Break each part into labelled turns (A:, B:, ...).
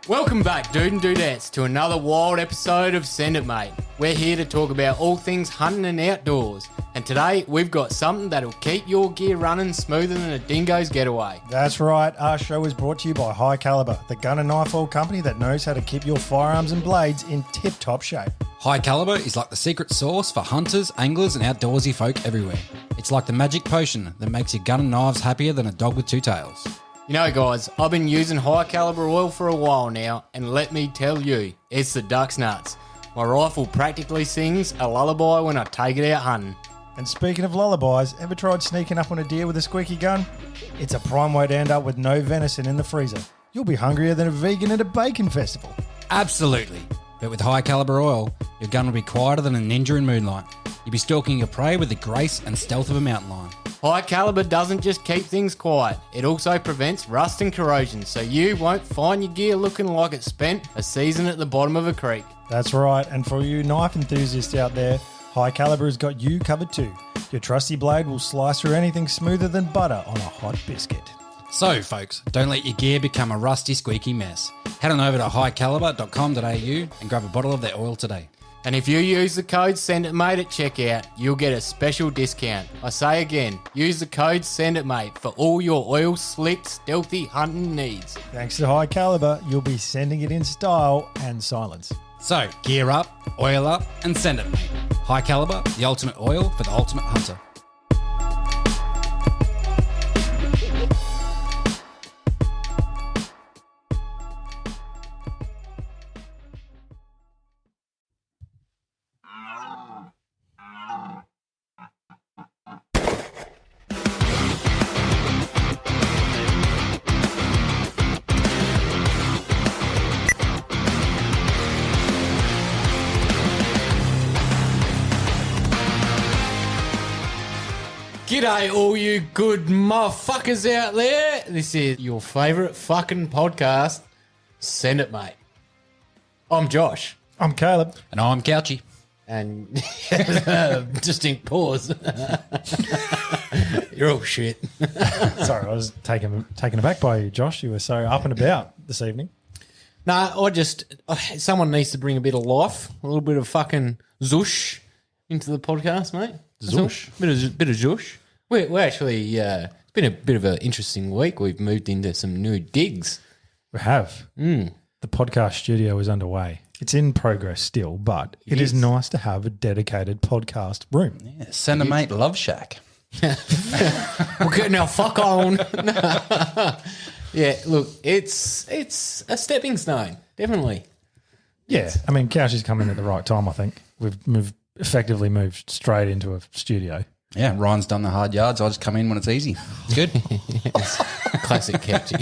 A: Welcome back, dude and dudettes, to another wild episode of Send It Mate. We're here to talk about all things hunting and outdoors. And today, we've got something that'll keep your gear running smoother than a dingo's getaway.
B: That's right. Our show is brought to you by High Caliber, the gun and knife oil company that knows how to keep your firearms and blades in tip-top shape.
C: High Caliber is like the secret sauce for hunters, anglers, and outdoorsy folk everywhere. It's like the magic potion that makes your gun and knives happier than a dog with two tails.
A: You know, guys, I've been using High Caliber oil for a while now, and let me tell you, it's the duck's nuts. My rifle practically sings a lullaby when I take it out hunting.
B: And speaking of lullabies, ever tried sneaking up on a deer with a squeaky gun? It's a prime way to end up with no venison in the freezer. You'll be hungrier than a vegan at a bacon festival.
C: Absolutely. But with High Caliber oil, your gun will be quieter than a ninja in moonlight. You'll be stalking your prey with the grace and stealth of a mountain lion.
A: High Caliber doesn't just keep things quiet, it also prevents rust and corrosion, so you won't find your gear looking like it spent a season at the bottom of a creek.
B: That's right, and for you knife enthusiasts out there, High Caliber has got you covered too. Your trusty blade will slice through anything smoother than butter on a hot biscuit.
C: So, folks, don't let your gear become a rusty, squeaky mess. Head on over to highcaliber.com.au and grab a bottle of their oil today.
A: And if you use the code SENDITMATE at checkout, you'll get a special discount. I say again, use the code SENDITMATE for all your oil slick, stealthy hunting needs.
B: Thanks to High Caliber, you'll be sending it in style and silence.
C: So, gear up, oil up, and send it, mate. High Caliber, the ultimate oil for the ultimate hunter.
A: G'day all you good motherfuckers out there. This is your favourite fucking podcast, Send It Mate. I'm Josh.
B: I'm Caleb.
C: And I'm Couchy.
A: And distinct pause. You're all shit.
B: Sorry, I was taken aback by you, Josh. You were so up and about this evening.
A: No, someone needs to bring a bit of life, a little bit of fucking zoosh into the podcast, mate.
C: Zoosh?
A: Bit of zoosh. We're actually, it's been a bit of an interesting week. We've moved into some new digs.
B: We have. The podcast studio is underway. It's in progress still, but it is nice to have a dedicated podcast room.
C: Yeah, send a mate love shack.
A: We're getting our fuck on. Yeah, look, it's a stepping stone, definitely.
B: Yeah, I mean, Couch has come in at the right time, I think. We've effectively moved straight into a studio.
C: Yeah, Ryan's done the hard yards. I just come in when it's easy. It's good.
A: Yes. Classic Couchy.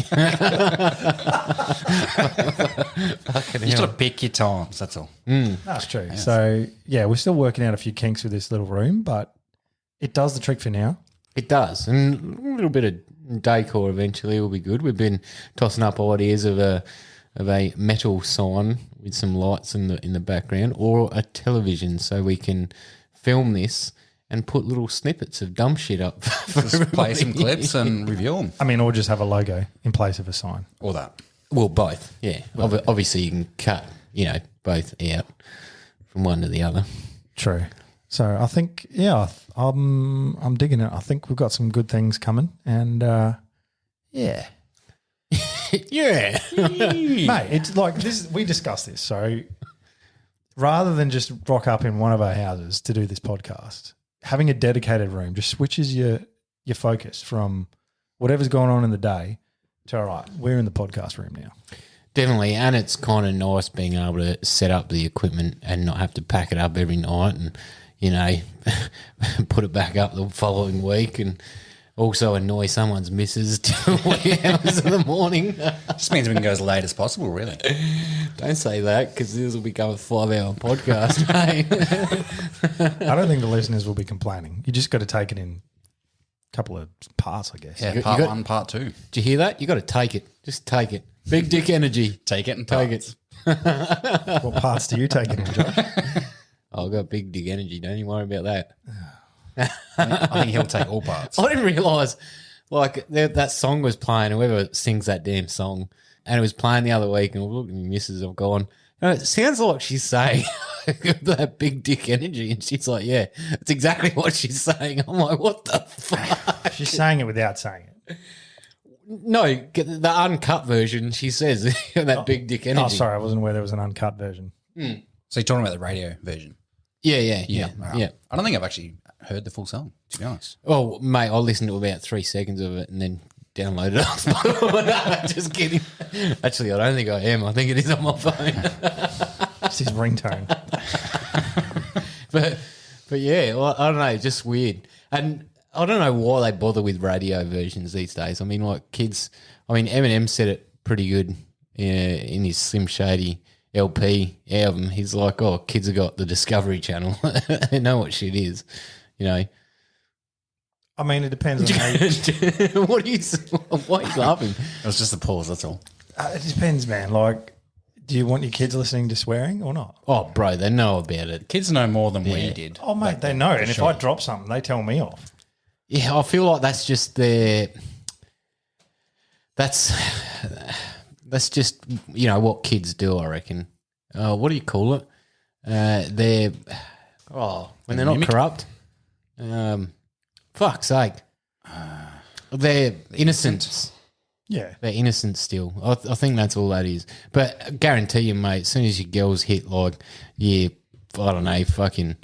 C: You just got to pick your times, that's all.
B: That's true. Yes. So, yeah, we're still working out a few kinks with this little room, but it does the trick for now.
A: It does. And a little bit of decor eventually will be good. We've been tossing up ideas of a metal sign with some lights in the background, or a television, so we can film this and put little snippets of dumb shit up.
C: Just play some clips and review them.
B: I mean, or just have a logo in place of a sign.
C: Or that.
A: Well, both, yeah. Obviously, you can cut, both out from one to the other.
B: True. So I think, yeah, I'm digging it. I think we've got some good things coming, and yeah.
A: Yeah.
B: Mate, it's like this. We discussed this. So rather than just rock up in one of our houses to do this podcast, having a dedicated room just switches your focus from whatever's going on in the day to, all right, we're in the podcast room now.
A: Definitely, and it's kind of nice being able to set up the equipment and not have to pack it up every night and, put it back up the following week, and also annoy someone's missus till wee hours in the morning.
C: Just means we can go as late as possible, really.
A: Don't say that, because this will become a 5-hour podcast, mate.
B: I don't think the listeners will be complaining. You just got to take it in a couple of parts, I guess.
C: Yeah, part one, part two.
A: Did you hear that? You got to take it. Just take it. Big dick energy.
C: Take it and
A: take
C: it.
B: What parts do you take it in, Josh?
A: I've got big dick energy. Don't you worry about that.
C: I think he'll take all parts.
A: I didn't realise, that song was playing. Whoever sings that damn song and it was playing the other week, and I looked at my missus. I've gone, it sounds like she's saying that big dick energy, and she's like, yeah, it's exactly what she's saying. I'm like, what the fuck?
B: She's saying it without saying it.
A: No, get the uncut version. She says that big dick energy.
B: Oh, sorry, I wasn't aware there was an uncut version.
C: So you're talking about the radio version?
A: Yeah.
C: Right. I don't think I've actually heard the full song, to be honest.
A: Oh, mate, I listened to about 3 seconds of it and then downloaded it. No, just kidding. Actually, I don't think I am. I think it is on my phone.
B: It's his ringtone.
A: but yeah, well, I don't know, just weird. And I don't know why they bother with radio versions these days. I mean, like kids. I mean, Eminem said it pretty good in his Slim Shady LP album. He's like, "Oh, kids have got the Discovery Channel. They know what shit is." You know.
B: I mean, it depends on how you...
A: Why are you laughing?
C: It was just a pause, that's all.
B: It depends, man. Like, do you want your kids listening to swearing or not?
A: Oh, bro, they know about it.
C: Kids know more than we did.
B: Oh, mate, they know. And if I drop something, they tell me off.
A: Yeah, I feel like that's just their. That's just, you know, what kids do, I reckon. What do you call it? They're when they're not corrupt. Fuck's sake. They're innocent.
B: Yeah.
A: They're innocent still. I think that's all that is. But I guarantee you, mate, as soon as your girls hit like year, I don't know, fucking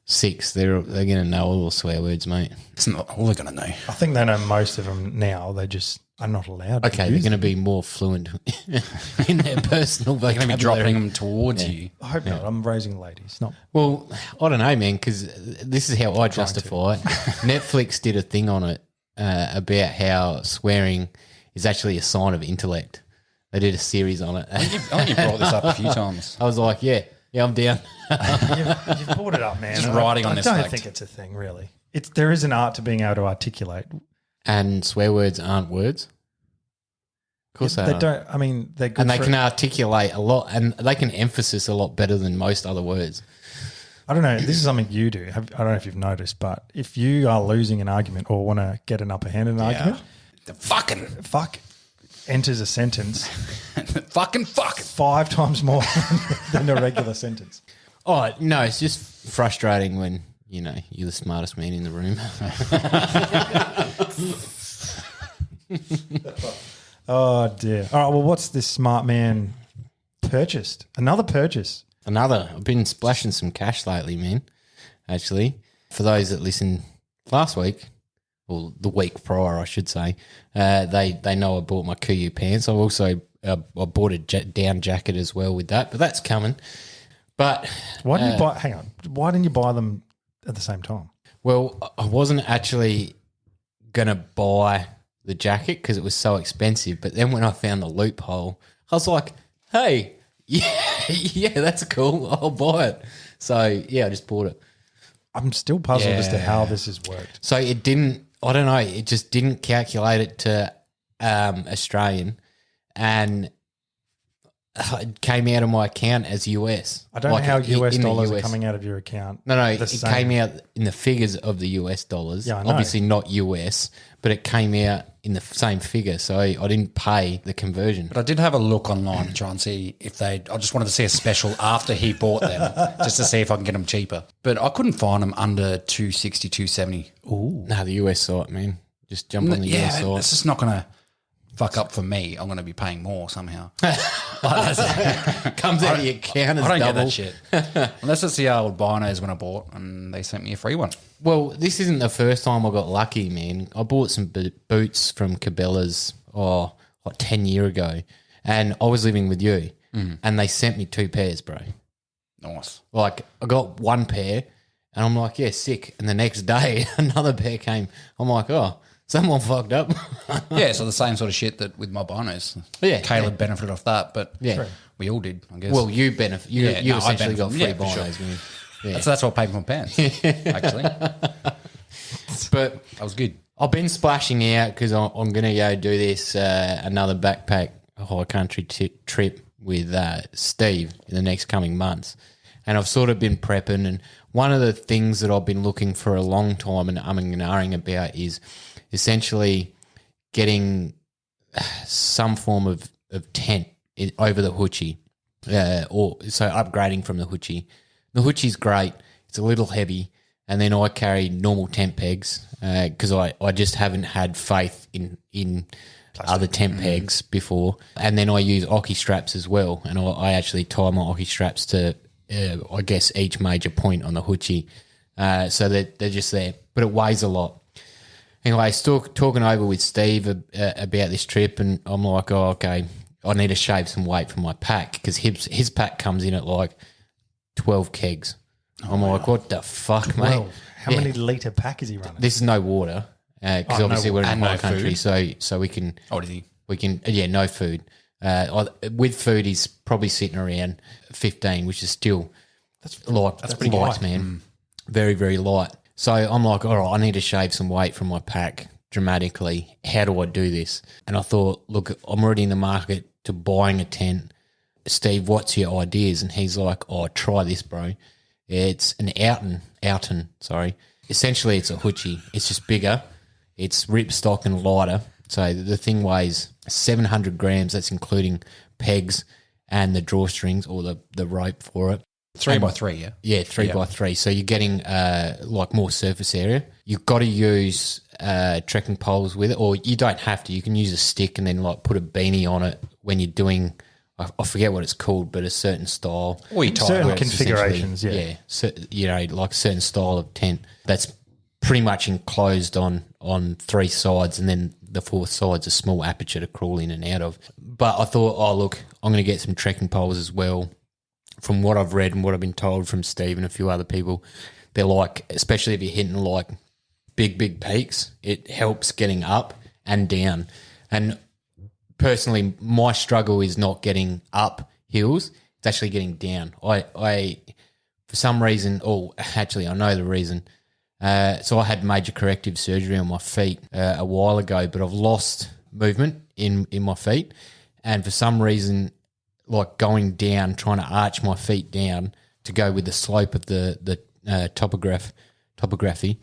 A: 6, they're going to know all the swear words, mate.
C: It's not all they're going to know.
B: I think they know most of them now. They just are not allowed
A: Okay, they're going to be more fluent in their personal vocabulary.
C: They're going to be dropping them towards you.
B: I hope not. I'm raising ladies. Not.
A: Well, I don't know, man, because this is how I justify it. Netflix did a thing on it about how swearing is actually a sign of intellect. They did a series on it.
C: I think you brought this up a few times.
A: I was like, yeah, I'm down.
B: You've brought it up, man.
C: Just riding on this
B: I don't
C: fact.
B: think it's a thing, really. There is an art to being able to articulate.
A: And swear words aren't words? Of course they are.
B: don't. I mean, they're good
A: And they
B: for
A: can articulate a lot, and they can emphasis a lot better than most other words.
B: I don't know. This is something you do. I don't know if you've noticed, but if you are losing an argument or want to get an upper hand in an argument,
C: The fucking
B: fuck enters a sentence
C: fucking
B: 5 times more than a regular sentence.
A: Oh, no, it's just frustrating when, you know, you're the smartest man in the room.
B: Oh, dear. All right, well, what's this smart man purchased? Another purchase.
A: I've been splashing some cash lately, man, actually. For those that listened last week, or the week prior, I should say, they know I bought my Kuyu pants. I also I bought a down jacket as well with that, but that's coming. But
B: Why didn't you buy? Hang on. Why didn't you buy them at the same time?
A: well, I wasn't actually going to buy the jacket because it was so expensive. But then when I found the loophole, I was like, hey, yeah, that's cool. I'll buy it. So, yeah, I just bought it.
B: I'm still puzzled as to how this has worked.
A: So it didn't, I don't know, it just didn't calculate it to Australian, and it came out of my account as US.
B: I don't know how US
A: in the
B: dollars are
A: US.
B: coming out of your account.
A: No,
B: the
A: it
B: same.
A: came out in the figures of the US dollars.
B: Yeah, I know.
A: Obviously not US, but it came out in the same figure, so I didn't pay the conversion.
C: But I did have a look online to try and see if I just wanted to see a special after he bought them, just to see if I can get them cheaper. But I couldn't find them under 260, 270. Ooh.
A: No, the US site, man. Just jump on the US site.
C: It's just not going to fuck up for me. I'm going to be paying more somehow.
A: Comes out of your account as
C: I don't
A: double.
C: get that shit. Unless it's the old binos when I bought and they sent me a free one.
A: Well, this isn't the first time I got lucky, man. I bought some boots from Cabela's, like 10 years ago, and I was living with you, and they sent me 2 pairs, bro.
C: Nice.
A: Like, I got 1 pair, and I'm like, yeah, sick. And the next day, another pair came. I'm like, oh, someone fucked up.
C: Yeah, so the same sort of shit that with my binos.
A: Yeah,
C: Caleb benefited off that, but
A: Yeah.
C: we all did, I guess.
A: Well, you benefit. You
C: I
A: essentially got
C: benefit.
A: free
C: Yeah, for
A: binos, man. Yeah.
C: So that's what I paid for my pants, actually.
A: But
C: That was good.
A: I've been splashing out because I'm going to go do this another backpack high country trip with Steve in the next coming months. And I've sort of been prepping. And one of the things that I've been looking for a long time and umming and ahhing about is essentially getting some form of of tent over the hutchie, or so upgrading from the hutchie. The hutchie's great. It's a little heavy, and then I carry normal tent pegs because I just haven't had faith in other tent pegs before. And then I use Oki straps as well, and I actually tie my Oki straps to I guess each major point on the hutchie, so that they're just there. But it weighs a lot. Anyway, still talking over with Steve about this trip, and I'm like, oh, okay, I need to shave some weight from my pack because his pack comes in at like 12 kegs. I'm like, what the fuck, mate?
B: Well, how many litre pack is he running?
A: This is no water because obviously we're in high country,
C: food.
A: so we can.
C: Oh, is he?
A: We can, no food. With food, he's probably sitting around 15, which is still that's pretty light, man. Very, very light. So I'm like, all right, I need to shave some weight from my pack dramatically. How do I do this? And I thought, look, I'm already in the market to buying a tent. Steve, what's your ideas? And he's like, oh, try this, bro. It's an Alton. Essentially, it's a hutchie. It's just bigger. It's ripstock and lighter. So the thing weighs 700 grams. That's including pegs and the drawstrings or the rope for it.
C: 3x3, yeah?
A: Yeah, 3x3. So you're getting like more surface area. You've got to use trekking poles with it, or you don't have to. You can use a stick and then like put a beanie on it when you're doing, I forget what it's called, but a certain style.
C: Or you tie
B: certain
C: it.
B: configurations, yeah.
A: Yeah, so, like a certain style of tent that's pretty much enclosed on three sides, and then the fourth side's a small aperture to crawl in and out of. But I thought, oh, look, I'm going to get some trekking poles as well. From what I've read and what I've been told from Steve and a few other people, they're like, especially if you're hitting like big peaks, it helps getting up and down. And personally, my struggle is not getting up hills, it's actually getting down. I for some reason, actually I know the reason. So I had major corrective surgery on my feet a while ago, but I've lost movement in my feet. And for some reason, like going down, trying to arch my feet down to go with the slope of the topography.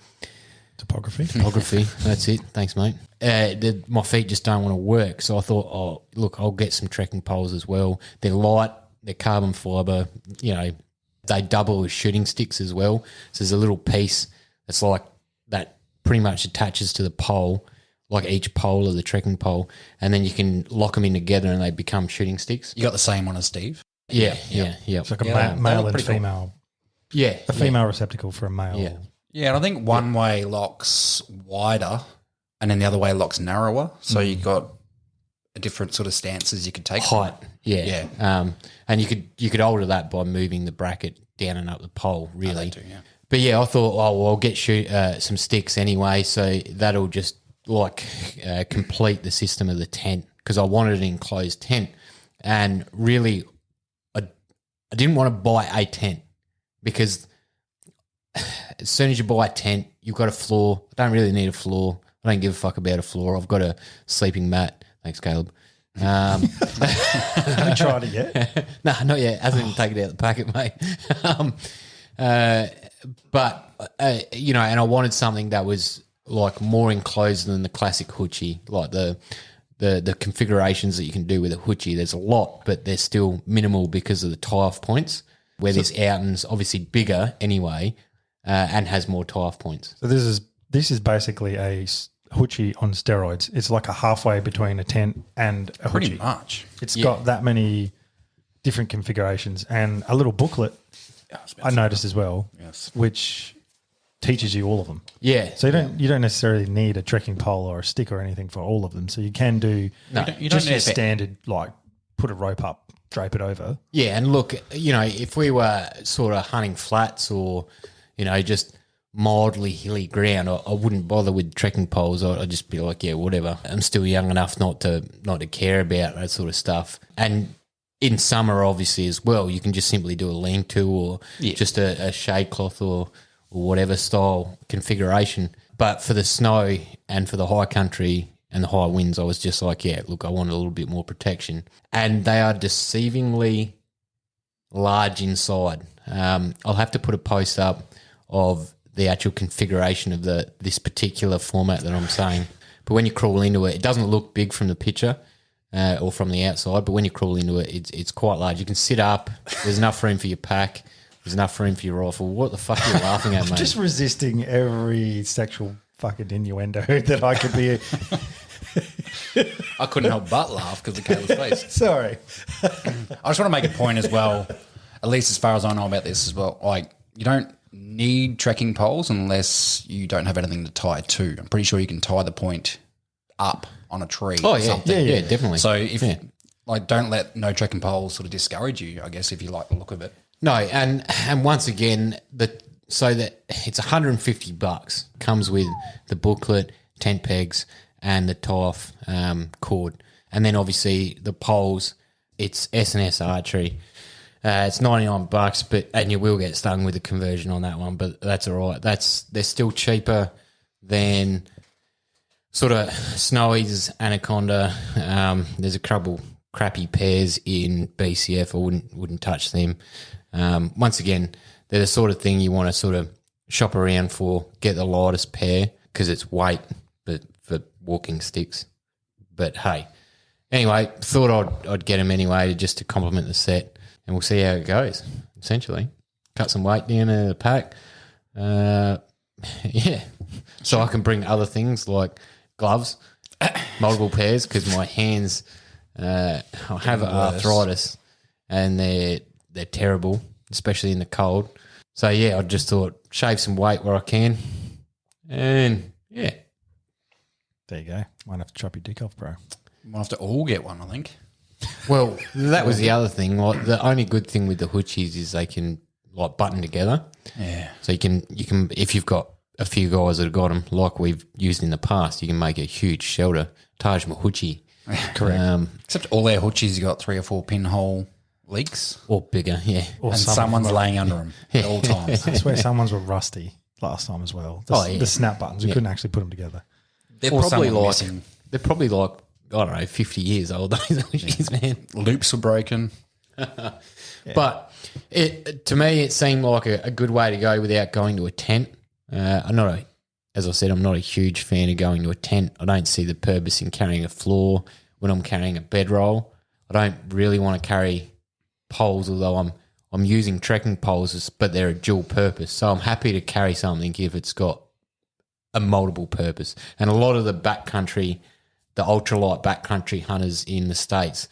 A: That's it. Thanks, mate. My feet just don't want to work. So I thought, oh, look, I'll get some trekking poles as well. They're light, they're carbon fibre, they double as shooting sticks as well. So there's a little piece that's like that pretty much attaches to the pole, like each pole of the trekking pole, and then you can lock them in together and they become shooting sticks.
C: You got the same one as Steve?
A: Yeah.
B: It's like a male and female.
A: Cool. Yeah.
B: A female receptacle for a male.
A: Yeah.
C: Yeah, and I think one way locks wider and then the other way locks narrower. So you got a different sort of stances you could take.
A: Height. Yeah. And you could alter that by moving the bracket down and up the pole, really.
C: Too, yeah.
A: But yeah, I thought, I'll get some sticks anyway, so that'll just complete the system of the tent, because I wanted an enclosed tent. And really, I didn't want to buy a tent, because as soon as you buy a tent, you've got a floor. I don't really need a floor. I don't give a fuck about a floor. I've got a sleeping mat. Thanks, Caleb.
B: Have you tried it yet?
A: No, not yet. Hasn't even taken it out of the packet, mate. And I wanted something that was like more enclosed than the classic hutchie, like the configurations that you can do with a hutchie. There's a lot, but they're still minimal because of the tie-off points, where this Alton's obviously bigger anyway and has more tie-off points.
B: So this is basically a hutchie on steroids. It's like a halfway between a tent and a hutchie.
C: Pretty much.
B: It's got that many different configurations and a little booklet I noticed as well, which teaches you all of them.
A: Yeah.
B: So you don't necessarily need a trekking pole or a stick or anything for all of them. So you can do
C: you
B: just
C: don't
B: your
C: need
B: standard, like put a rope up, drape it over.
A: Yeah, and look, if we were sort of hunting flats or, just mildly hilly ground, I wouldn't bother with trekking poles. I'd just be like, yeah, whatever. I'm still young enough not to care about that sort of stuff. And in summer, obviously, as well, you can just simply do a lean-to or just a shade cloth or whatever style configuration. But for the snow and for the high country and the high winds, I was just like, yeah, look, I want a little bit more protection. And they are deceivingly large inside. I'll have to put a post up of the actual configuration of this particular format that I'm saying. But when you crawl into it, it doesn't look big from the picture. or from the outside. But when you crawl into it, it's quite large. You can sit up. There's enough room for your pack. There's enough room for your rifle. What the fuck are you laughing at, mate?
B: Just resisting every sexual fucking innuendo that I could be.
C: I couldn't help but laugh because of Caleb's face.
B: Sorry.
C: I just want to make a point as well, at least as far as I know about this as well. Like, you don't need trekking poles unless you don't have anything to tie it to. I'm pretty sure you can tie the point up on a tree.
A: Oh,
C: or
A: yeah.
C: something.
A: Yeah, definitely.
C: So if like, don't let no trekking poles sort of discourage you, I guess, if you like the look of it.
A: No, and once again, so that it's $150. Comes with the booklet, tent pegs, and the tie-off cord. And then obviously the poles, it's S&S Archery. It's $99, and you will get stung with the conversion on that one, but that's all right. They're still cheaper than sort of Snowy's, Anaconda. There's a couple crappy pairs in BCF. I wouldn't touch them. Once again, they're the sort of thing you want to sort of shop around for, get the lightest pair because it's weight, but for walking sticks. But hey, anyway, thought I'd get them anyway just to complement the set, and we'll see how it goes. Essentially, cut some weight down in the pack. Yeah, so I can bring other things like gloves, multiple pairs because my hands I have arthritis and they're terrible, especially in the cold. So yeah, I just thought shave some weight where I can, and yeah.
B: There you go. Might have to chop your dick off, bro.
C: We'll have to all get one, I think.
A: Well, that was the other thing. Like the only good thing with the hutchies is they can like button together.
C: Yeah.
A: So you can if you've got a few guys that have got them, like we've used in the past, you can make a huge shelter. Taj Mahal.
C: Correct. Except all their hutchies, you got 3 or 4 pinhole leaks,
A: Or bigger, yeah.
B: Or
C: and someone's laying under them at all times.
B: I swear someone's were rusty last time as well. The snap buttons, we couldn't actually put them together.
C: They're
A: Or
C: probably
A: someone
C: like
A: missing. They're probably like, I don't know, 50 years old, those hutchies, man.
C: loops were broken.
A: But to me, it seemed like a good way to go without going to a tent. As I said, I'm not a huge fan of going to a tent. I don't see the purpose in carrying a floor when I'm carrying a bedroll. I don't really want to carry poles, although I'm using trekking poles, but they're a dual purpose. So I'm happy to carry something if it's got a multiple purpose. And a lot of the backcountry, the ultralight backcountry hunters in the States,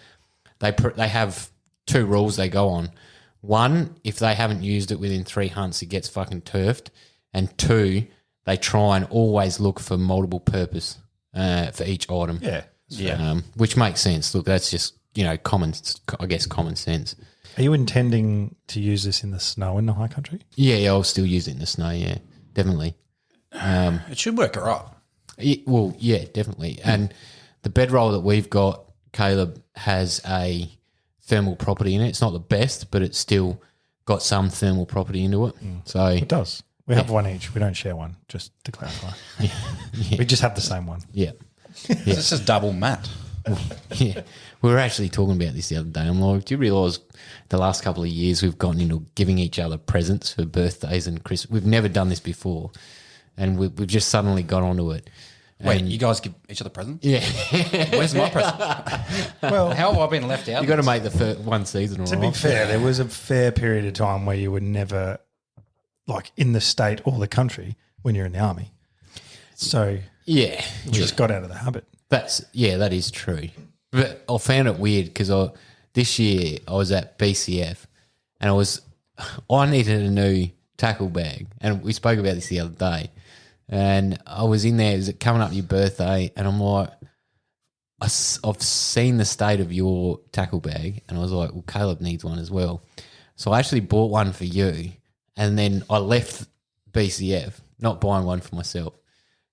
A: they have 2 rules they go on. 1, if they haven't used it within 3 hunts, it gets fucking turfed. And 2, they try and always look for multiple purpose for each item.
B: Yeah.
A: Which makes sense. Look, that's just, common sense.
B: Are you intending to use this in the snow in the high country?
A: Yeah, I'll still use it in the snow, yeah, definitely.
C: It should work all right.
A: Well, yeah, definitely. And the bedroll that we've got, Caleb, has a thermal property in it. It's not the best, but it's still got some thermal property into it. So
B: It does. We have one each. We don't share one, just to clarify. We just have the same one.
A: yeah.
C: This is double mat.
A: Yeah. We were actually talking about this the other day. I'm like, do you realise the last couple of years we've gotten into giving each other presents for birthdays and Christmas? We've never done this before, and we've just suddenly got onto it.
C: Wait, you guys give each other presents?
A: Yeah.
C: Where's my present?
B: Well,
C: How have I been left out?
A: You got to make the first one season
B: to
A: right.
B: be fair, there was a fair period of time where you were never like in the state or the country when you're in the army. So
A: Yeah.
B: we just got out of the habit.
A: That is true. But I found it weird because this year I was at BCF and I needed a new tackle bag, and we spoke about this the other day. And I was in there, is it coming up your birthday? And I'm like, I've seen the state of your tackle bag, and I was like, well, Caleb needs one as well. So I actually bought one for you, and then I left BCF, not buying one for myself.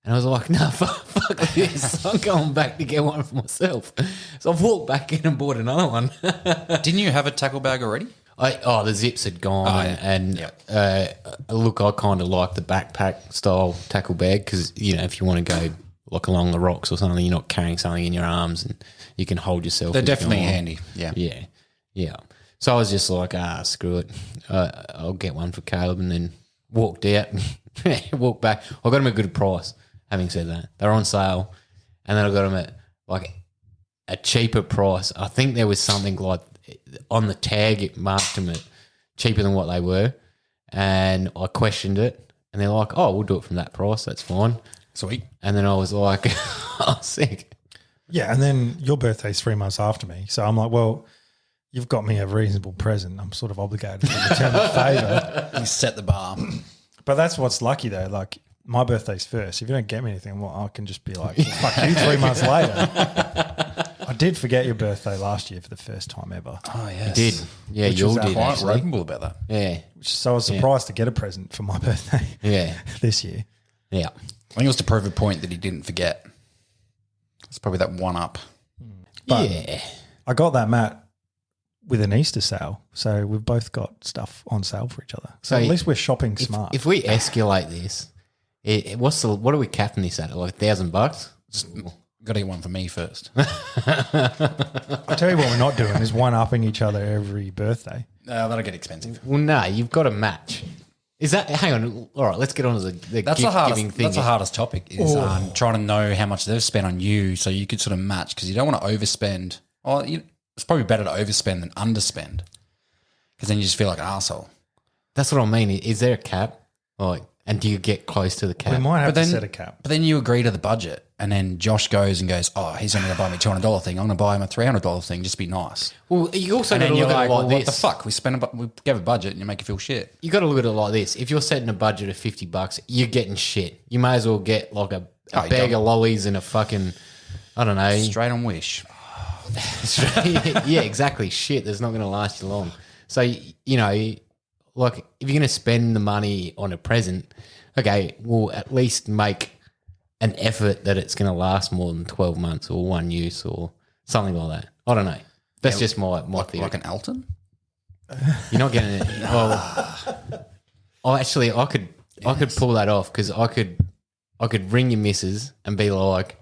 A: And I was like, no, fuck this. I'm going back to get one for myself. So I've walked back in and bought another one.
C: Didn't you have a tackle bag already?
A: The zips had gone, look, I kind of like the backpack style tackle bag because, if you want to go like along the rocks or something, you're not carrying something in your arms and you can hold yourself.
C: They're definitely handy.
A: Yeah. So I was just like, screw it. I'll get one for Caleb, and then walked out, walked back. I got them at a good price, having said that. They're on sale, and then I got them at like a cheaper price. I think there was something like on the tag it marked them at cheaper than what they were, and I questioned it, and they're like, "Oh, we'll do it from that price. That's fine."
C: Sweet.
A: And then I was like, "I was sick."
B: Yeah, and then your birthday's 3 months after me. So I'm like, well, you've got me a reasonable present. I'm sort of obligated to return the favour.
C: You set the bar.
B: But that's what's lucky though. Like my birthday's first. If you don't get me anything, well, I can just be like, well, fuck you 3 months later. I did forget your birthday last year for the first time ever.
C: Oh, yes.
A: Did yeah, you all
B: was our
A: did
C: Quite
A: actually.
C: ropeable about that.
A: Yeah,
B: So I was surprised to get a present for my birthday
A: yeah,
B: this year.
A: yeah.
C: I think it was to prove a point that he didn't forget. It's probably that one up.
B: But
A: yeah.
B: I got that mat with an Easter sale. So we've both got stuff on sale for each other. So
A: So
B: at least we're shopping smart.
A: If we escalate this, what are we capping this at? Like $1,000?
C: Got to get one for me first.
B: I'll tell you what we're not doing is one-upping each other every birthday.
C: That'll get expensive.
A: Well, no, you've got to match. Is that? Hang on. All right, let's get on to the
C: That's
A: gift
C: the hardest.
A: giving thing.
C: That's the hardest topic is trying to know how much they've spent on you, so you could sort of match because you don't want to overspend. Or it's probably better to overspend than underspend because then you just feel like an asshole.
A: That's what I mean. Is there a cap? Like, and do you get close to the cap?
B: We might have
C: But
B: to
C: then-
B: set a cap.
C: But then you agree to the budget, and then Josh goes, "Oh, he's only going to buy me a $200 thing. I'm going to buy him a $300 thing. Just be nice."
A: Well, you also
C: And
A: got to
C: then you're
A: look at
C: like,
A: it like
C: "Well, what
A: this.
C: the fuck? We gave a budget, and you make it feel shit."
A: You got to look at it like this. If you're setting a budget of $50, you're getting shit. You may as well get like a
C: you
A: bag
C: don't.
A: of lollies and a fucking, I don't know.
C: Straight on Wish.
A: Yeah, exactly. Shit, that's not going to last you long. So, you know, like if you're going to spend the money on a present, okay, we'll at least make an effort that it's going to last more than 12 months or one use or something like that. I don't know. That's just my theory.
C: Like an Alton?
A: You're not getting it. Well, actually, I could pull that off because I could ring your missus and be like,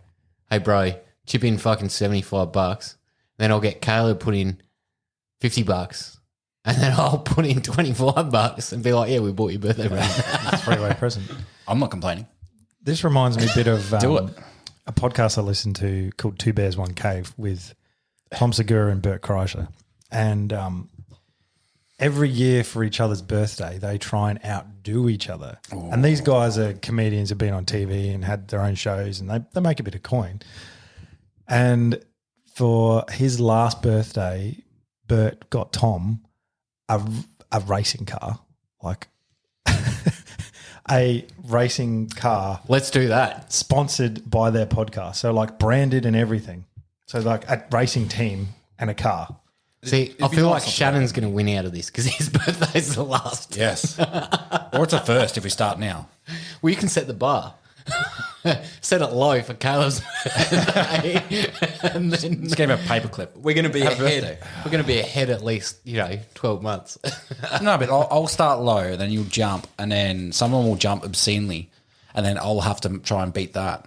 A: "Hey, bro, chip in fucking $75. Then I'll get Caleb put in $50, and then I'll put in $25 and be like, "Yeah, we bought your birthday present."
B: It's a three-way present.
C: I'm not complaining.
B: This reminds me a bit of
C: Do it.
B: a podcast I listened to called Two Bears, One Cave with Tom Segura and Bert Kreischer. And every year for each other's birthday, they try and outdo each other. Ooh. And these guys are comedians, have been on TV and had their own shows, and they make a bit of coin. And for his last birthday, Bert got Tom a racing car, like a racing car.
A: Let's do that.
B: Sponsored by their podcast. So like branded and everything. So like a racing team and a car.
A: See, I feel like Shannon's going to win out of this because his birthday's the last.
C: Yes. Or it's a first if we start now.
A: Well, you can set the bar. Set it low for Caleb's birthday. And then
C: Let's give him a paperclip.
A: we're going to be
C: Happy
A: ahead.
C: birthday.
A: We're going to be ahead at least, 12 months.
C: No, but I'll start low, then you'll jump, and then someone will jump obscenely, and then I'll have to try and beat that.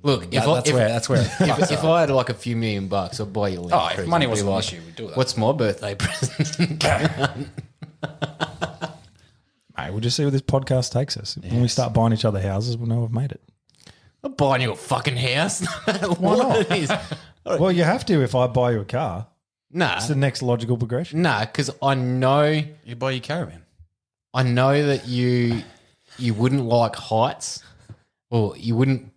A: Look,
C: That's where it fucks
A: if
C: up.
A: I had like a few $1,000,000, I'd buy you a
C: Oh, if
A: present.
C: money
A: Be
C: wasn't an
A: like,
C: issue, we'd do that.
A: What's my birthday present?
B: Mate, we'll just see where this podcast takes us. When we start buying each other houses, we'll know we've made it.
A: I'm buying you a fucking house.
B: Why not?
A: It is.
B: Well, you have to if I buy you a car.
A: Nah,
B: It's the next logical progression.
A: because I know
C: You buy your caravan.
A: that you wouldn't like heights, or you wouldn't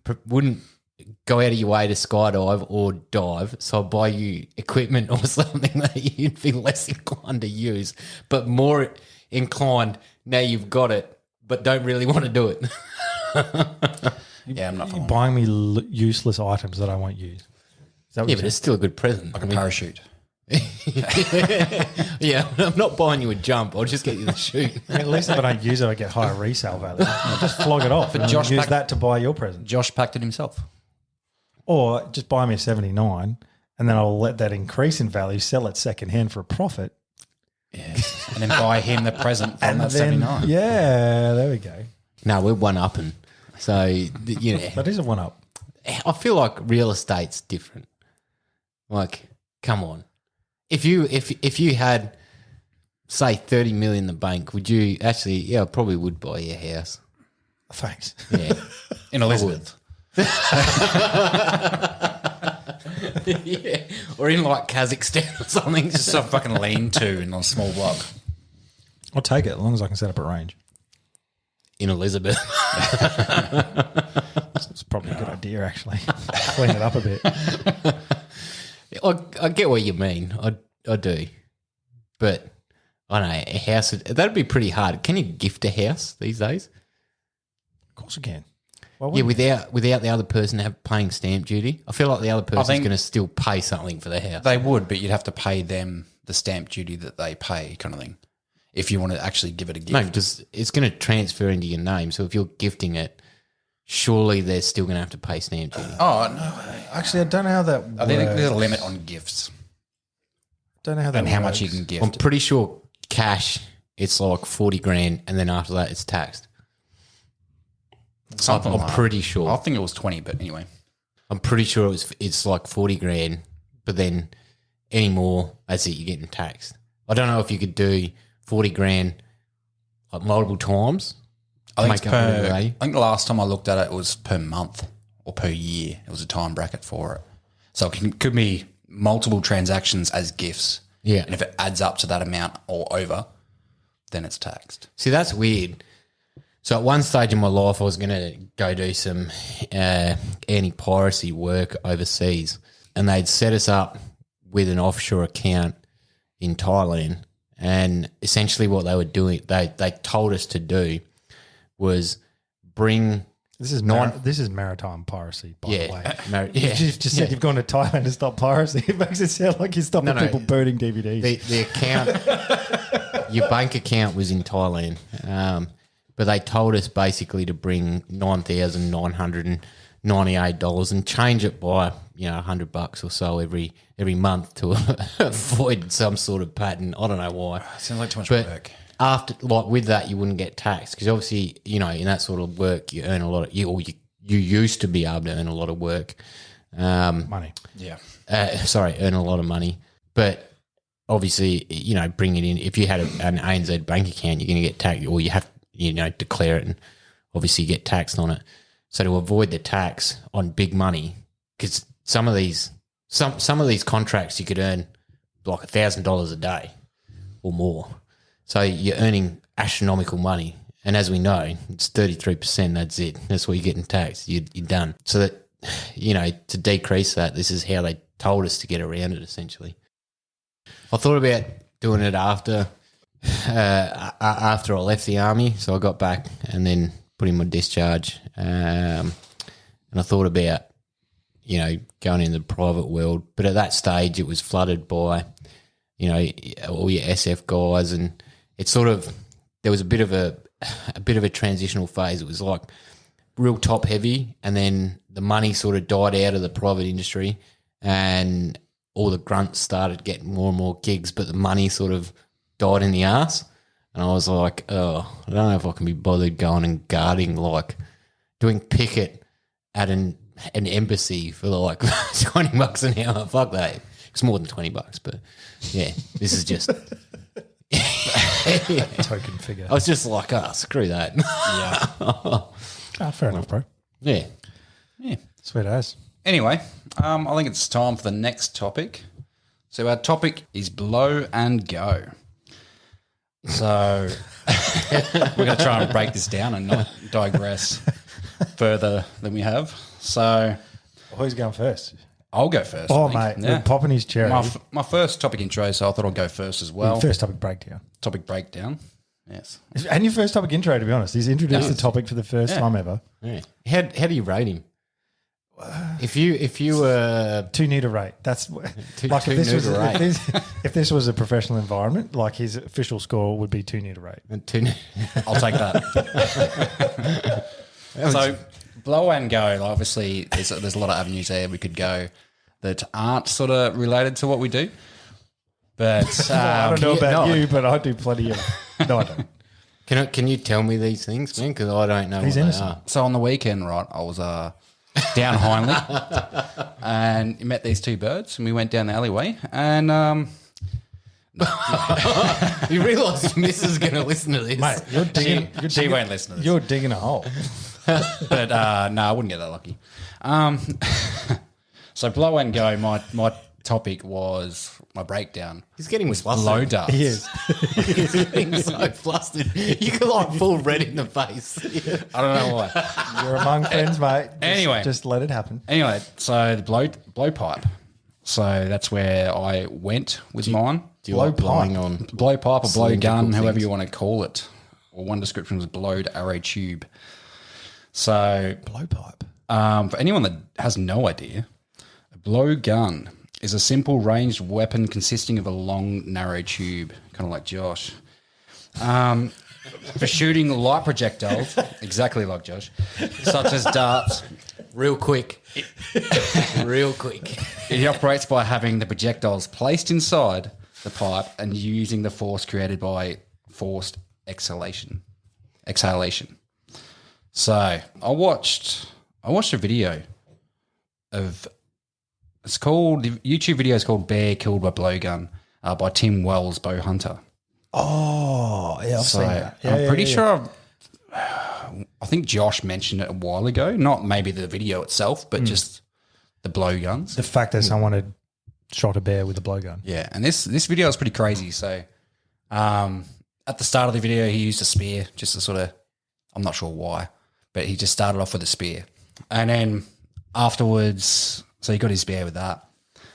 A: go out of your way to skydive or dive. So I'll buy you equipment or something that you'd be less inclined to use, but more inclined now you've got it, but don't really want to do it.
C: Yeah, I'm not
B: You're
C: following.
B: buying me useless items that I won't use. Is that what
A: Yeah,
B: you're
A: but it's still a good present.
C: Like a parachute.
A: Yeah, I'm not buying you a jump. I'll just get you the chute.
B: saying? I mean, at least if I don't use it, I get higher resale value. I'll just flog it off and
C: Josh
B: use
C: Pack-
B: that to buy your present.
C: Josh packed it himself.
B: Or just buy me a 79 and then I'll let that increase in value, sell it secondhand for a profit.
C: Yes. And then buy him the present from
B: And
C: that
B: then,
C: 79.
B: yeah, there we go.
A: No, we're one-upping. So,
B: That is a one-up.
A: I feel like real estate's different. Like, come on. If you had, say, 30 million in the bank, would you actually? Yeah, I probably would buy you a house.
B: Thanks.
A: Yeah,
C: In Elizabeth.
A: Yeah, or in like Kazakhstan or something.
C: Just a fucking lean-to in a small block.
B: I'll take it as long as I can set up a range.
A: In Elizabeth.
B: It's probably a good idea, actually. Clean it up a bit.
A: I get what you mean. I do. But I don't know, a house, that'd be pretty hard. Can you gift a house these days?
B: Of course I can.
A: Yeah, without the other person paying stamp duty. I feel like the other person's going to still pay something for the house.
C: They would, but you'd have to pay them the stamp duty that they pay, kind of thing. If you want to actually give it a gift.
A: No, because it's going to transfer into your name. So if you're gifting it, surely they're still going to have to pay stamp duty.
C: Oh, no.
B: Actually, I don't know how that works.
C: I think there's a limit on gifts.
B: Don't know how that
C: and how much you can gift.
A: I'm pretty sure cash, it's like 40 grand, and then after that, it's taxed. I'm pretty sure.
C: I think it was 20, but anyway.
A: I'm pretty sure it's like 40 grand, but then any more, that's it, you're getting taxed. I don't know if you could do 40 grand like multiple times.
C: I think the last time I looked at it, it was per month or per year. It was a time bracket for it. So it could be multiple transactions as gifts.
A: Yeah.
C: And if it adds up to that amount or over, then it's taxed.
A: See, that's weird. So at one stage in my life, I was going to go do some anti-piracy work overseas, and they'd set us up with an offshore account in Thailand. And essentially what they were doing, they told us to do was bring...
B: This is maritime piracy, by the way. You've just said you've gone to Thailand to stop piracy. It makes it sound like you're stopping people burning DVDs.
A: The account, your bank account was in Thailand, but they told us basically to bring $9,998 and change it by $100 or so every month to avoid some sort of pattern. I don't know why.
C: Sounds like too much work.
A: After, like with that, you wouldn't get taxed because obviously, in that sort of work, you earn a lot of you used to be able to earn a lot of work,
B: money.
C: Yeah.
A: Earn a lot of money, but obviously, bring it in. If you had an ANZ bank account, you're going to get taxed, or you have declare it and obviously get taxed on it. So to avoid the tax on big money, because some of these contracts you could earn like $1,000 a day or more. So you're earning astronomical money. And as we know, it's 33%. That's it. That's what you're getting taxed. You're done. So that, to decrease that, this is how they told us to get around it, essentially. I thought about doing it after I left the army. So I got back and then put in my discharge. And I thought about, going in the private world. But at that stage, it was flooded by, all your SF guys, and it's sort of, there was a bit of a transitional phase. It was like real top heavy, and then the money sort of died out of the private industry, and all the grunts started getting more and more gigs, but the money sort of died in the arse. And I was like, I don't know if I can be bothered going and guarding, like doing picket at an embassy for like $20 an hour. Fuck that. It's more than $20, but yeah, this is just
B: token figure.
A: I was just like, screw that.
B: Yeah. Fair enough, bro.
A: Yeah.
B: Sweet as.
C: Anyway, I think it's time for the next topic. So our topic is blow and go. So we're going to try and break this down and not digress further than we have. So
B: who's going first?
C: I'll go first.
B: Oh, mate, we're popping his cherry.
C: My first topic intro, so I thought I'd go first as well.
B: First topic breakdown.
C: Topic breakdown, yes.
B: And your first topic intro, to be honest. He's introduced the topic for the first time ever.
A: Yeah. How do you rate him? If you were
B: too new to rate, that's like if this was a professional environment, like his official score would be too new to rate.
C: I'll take that. So blow and go. Obviously, there's a lot of avenues there we could go that aren't sort of related to what we do. But
B: I don't know about you, but I do plenty of. No, I don't.
A: Can you tell me these things, man? Because I don't know. He's what innocent. They are.
C: So on the weekend, right, I was down Hindley and met these two birds, and we went down the alleyway, and
A: you realise Miss is going to listen to this,
B: mate.
C: She won't listen to this.
B: You're digging a hole.
C: But no, I wouldn't get that lucky. So blow and go. My topic was my breakdown.
A: He's getting
C: was
A: flustered.
C: blow darts.
B: He is.
A: He's getting so flustered. You can like full red in the face.
C: I don't know why.
B: You're among friends, mate.
C: Anyway.
B: Just let it happen.
C: Anyway, so the blow pipe. So that's where I went with mine.
A: Do you like blowing on?
C: Blow pipe or blow gun,
A: Cylindrical
C: however
A: things.
C: you want to call it. Or one description was blowed arrow tube. So
B: Blowpipe.
C: for anyone that has no idea, a blow gun is a simple ranged weapon consisting of a long, narrow tube, kind of like Josh, for shooting light projectiles, exactly like Josh, such as darts.
A: Real quick. Real quick.
C: It operates by having the projectiles placed inside the pipe and using the force created by forced exhalation. So I watched a video of the YouTube video is called Bear Killed by Blowgun by Tim Wells, Bow Hunter.
B: Oh, yeah, I've
C: So
B: seen that.
C: I'm pretty sure I think Josh mentioned it a while ago, not maybe the video itself, but just the blowguns.
B: The fact that someone had shot a bear with a blowgun.
C: Yeah, and this video is pretty crazy. So at the start of the video, he used a spear just to sort of, I'm not sure why, but he just started off with a spear. And then afterwards, so he got his spear with that.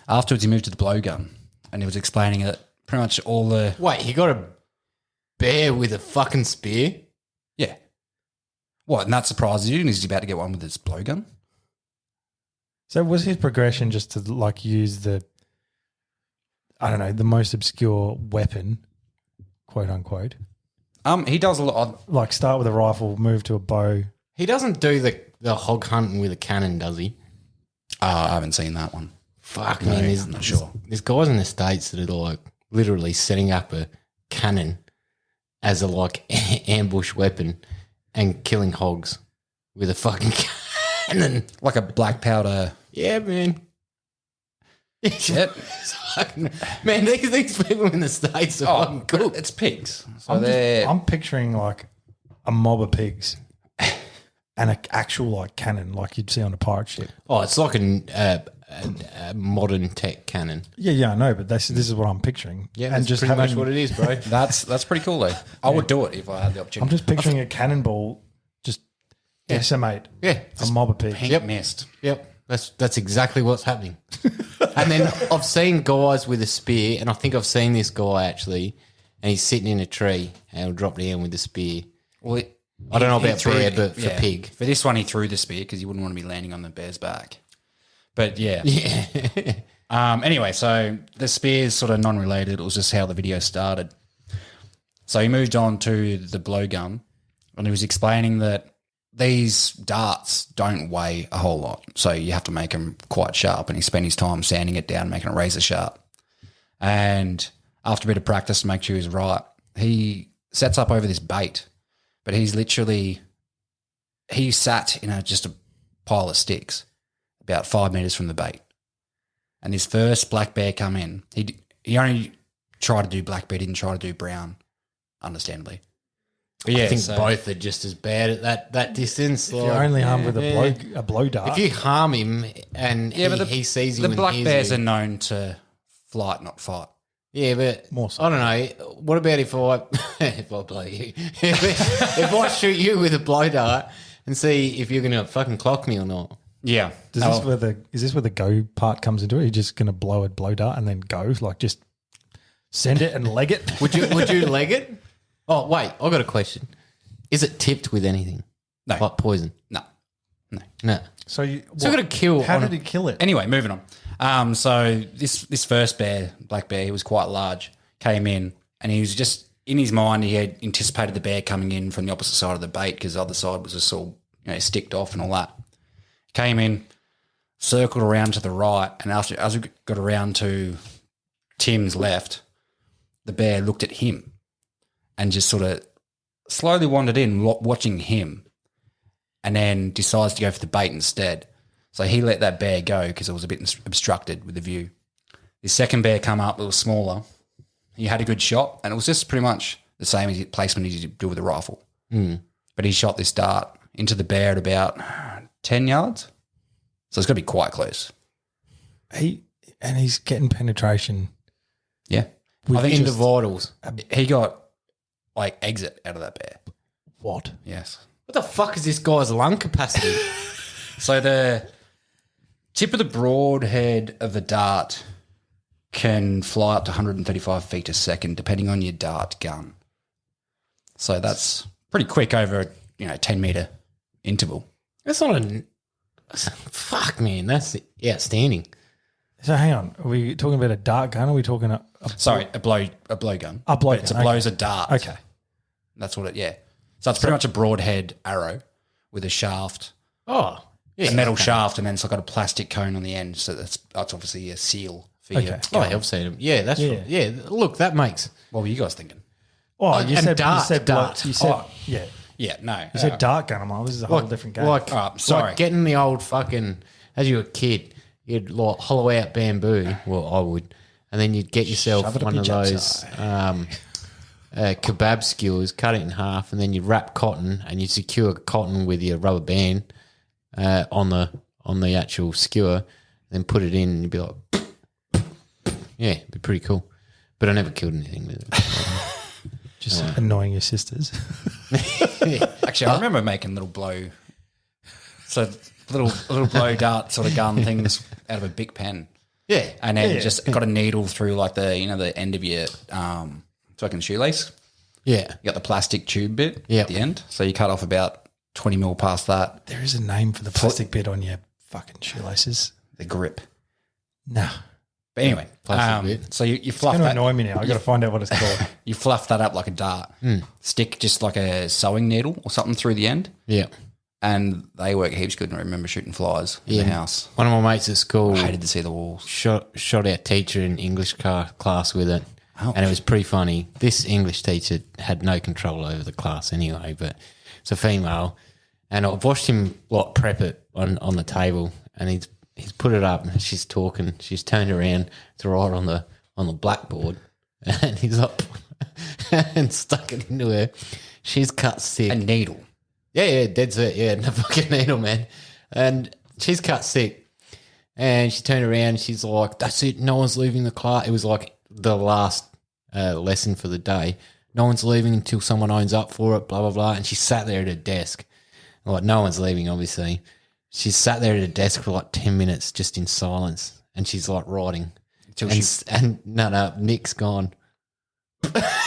C: Afterwards, he moved to the blowgun and he was explaining that pretty much all the...
A: Wait, he got a bear with a fucking spear?
C: Yeah. What, and that surprises you? And he's about to get one with his blowgun?
B: So was his progression just to like use the, I don't know, the most obscure weapon, quote unquote?
C: He does a lot.
B: Like start with a rifle, move to a bow.
A: He doesn't do the hog hunting with a cannon, does he?
C: I haven't seen that one.
A: Fuck,
C: No,
A: man.
C: I'm not sure.
A: There's guys in the States that are like literally setting up a cannon as a like ambush weapon and killing hogs with a fucking cannon.
C: Like a black powder.
A: Yeah, man.
C: Shit.
A: Man, these people in the States are fucking cool.
C: It's pigs. So they're...
B: I'm picturing like a mob of pigs and an actual like cannon like you'd see on a pirate ship.
A: Oh, it's like a modern tech cannon.
B: Yeah, I know, but this is what I'm picturing.
A: Yeah,
B: and
A: that's
B: just
A: pretty much
B: having-
A: what it is, bro.
C: That's pretty cool though. I would do it if I had the
B: I'm
C: opportunity.
B: just picturing a cannonball just decimate
A: Yeah,
B: a mob of pigs.
C: Pink mist.
A: Yep, that's exactly what's happening. And then I've seen guys with a spear, and I think I've seen this guy actually, and he's sitting in a tree, and he'll drop down with a spear.
C: Well,
A: I don't know
C: he
A: about
C: threw-
A: bear, but for
C: yeah.
A: pig.
C: For this one, he threw the spear because he wouldn't want to be landing on the bear's back. But yeah.
A: Yeah.
C: Anyway, so the spear's sort of non-related. It was just how the video started. So he moved on to the blowgun, and he was explaining that these darts don't weigh a whole lot, so you have to make them quite sharp. And he spent his time sanding it down, making it razor sharp. And after a bit of practice to make sure he's right, he sets up over this bait, but he sat in just a pile of sticks about 5 meters from the bait. And his first black bear come in. He only tried to do black bear, didn't try to do brown, understandably. But yeah,
A: I think
C: so-
A: both are just as bad at that distance.
B: If you're only harmed with a blow dart.
A: If you harm him and he sees you,
C: the
A: and
C: black
A: hears
C: bears
A: you,
C: are known to flight, not fight.
A: yeah, but
B: More so.
A: I don't know. What about if I if I blow you? if I shoot you with a blow dart and see if you're going to fucking clock me or not?
C: Yeah.
B: Is this where the go part comes into it? You're just going to blow a blow dart and then go, like just send it and leg it?
A: Would you leg it? Oh wait, I got a question. Is it tipped with anything?
C: No.
A: Like poison?
C: No.
A: No.
B: So you
A: So I got to kill.
B: How
A: on
B: did he kill it?
C: Anyway, moving on. So this first bear, black bear, he was quite large, came in, and he was just in his mind, he had anticipated the bear coming in from the opposite side of the bait because the other side was just all sticked off and all that. Came in, circled around to the right, and as we got around to Tim's left, the bear looked at him and just sort of slowly wandered in, watching him, and then decides to go for the bait instead. So he let that bear go because it was a bit obstructed with the view. The second bear come up, it was smaller. He had a good shot, and it was just pretty much the same as placement as you do with a rifle. But he shot this dart into the bear at about 10 yards. So it's got to be quite close.
B: he's getting penetration.
C: Yeah.
B: with
C: I think
A: In the
B: just-
A: vitals.
C: he got like exit out of that bear.
B: What?
C: Yes.
A: What the fuck is this guy's lung capacity?
C: So the tip of the broadhead of the dart can fly up to 135 feet a second, depending on your dart gun. So that's pretty quick over 10-meter interval.
A: That's not a... Fuck, man. That's outstanding.
B: So hang on. Are we talking about a dart gun? Or are we talking a
C: Sorry, a blow gun.
B: A blow
C: But
B: gun,
C: It's a blows a dart.
B: Okay.
C: That's what it. Yeah. So it's pretty much a broadhead arrow with a shaft,
A: Oh, yeah.
C: a metal shaft, and then it's got a plastic cone on the end. So that's obviously a seal for
B: Okay.
C: your
A: Oh,
C: gun.
A: I've seen him. Yeah, that's
B: Yeah.
A: yeah. Look, that makes...
C: What were you guys thinking?
B: Oh,
A: And dart.
B: You said
C: Oh.
B: yeah.
C: Yeah, no.
B: You said dart gun. I'm like, this is a whole different game.
A: Like,
C: sorry.
A: like getting the old fucking... As you were a kid, you'd like hollow out bamboo. Well, I would. And then you'd get yourself
B: Shove it up
A: one
B: your
A: of those kebab skewers, cut it in half, and then you'd wrap cotton and you'd secure cotton with your rubber band on the actual skewer, then put it in and you'd be like... Yeah, it'd be pretty cool. But I never killed anything with it.
B: Just annoying your sisters.
C: Actually, I remember making little blow, so little blow dart sort of gun things out of a big pen,
A: Yeah.
C: and then just got a needle through like the the end of your fucking shoelace.
A: Yeah.
C: You got the plastic tube bit
A: Yep.
C: at the end, so you cut off about 20 mil past that.
B: There is a name for the plastic bit on your fucking shoelaces.
C: The grip.
B: No.
C: But anyway,
A: Plastic bit.
C: so you fluff
B: It's going to
C: that.
B: annoy me now. I've got to find out what it's called.
C: You fluff that up like a dart. Stick just like a sewing needle or something through the end,
A: Yeah.
C: and they work heaps good. And I remember shooting flies in the house.
A: One of my mates at school
C: I hated to see the walls.
A: shot our teacher in English class with it,
C: Ouch.
A: and it was pretty funny. This English teacher had no control over the class anyway, but it's a female, and I've watched him like prep it on the table, and he's put it up, and she's talking. She's turned around to write on the blackboard, and he's up and stuck it into her. She's cut sick.
C: A needle.
A: Yeah, dead set. Yeah, no fucking needle, man. And she's cut sick. And she turned around and she's like, that's it. No one's leaving the class. It was like the last lesson for the day. No one's leaving until someone owns up for it, blah, blah, blah. And she sat there at her desk. Like, no one's leaving, obviously. She sat there at her desk for like 10 minutes just in silence. And she's like writing.
C: Until
A: And no, Nick's gone.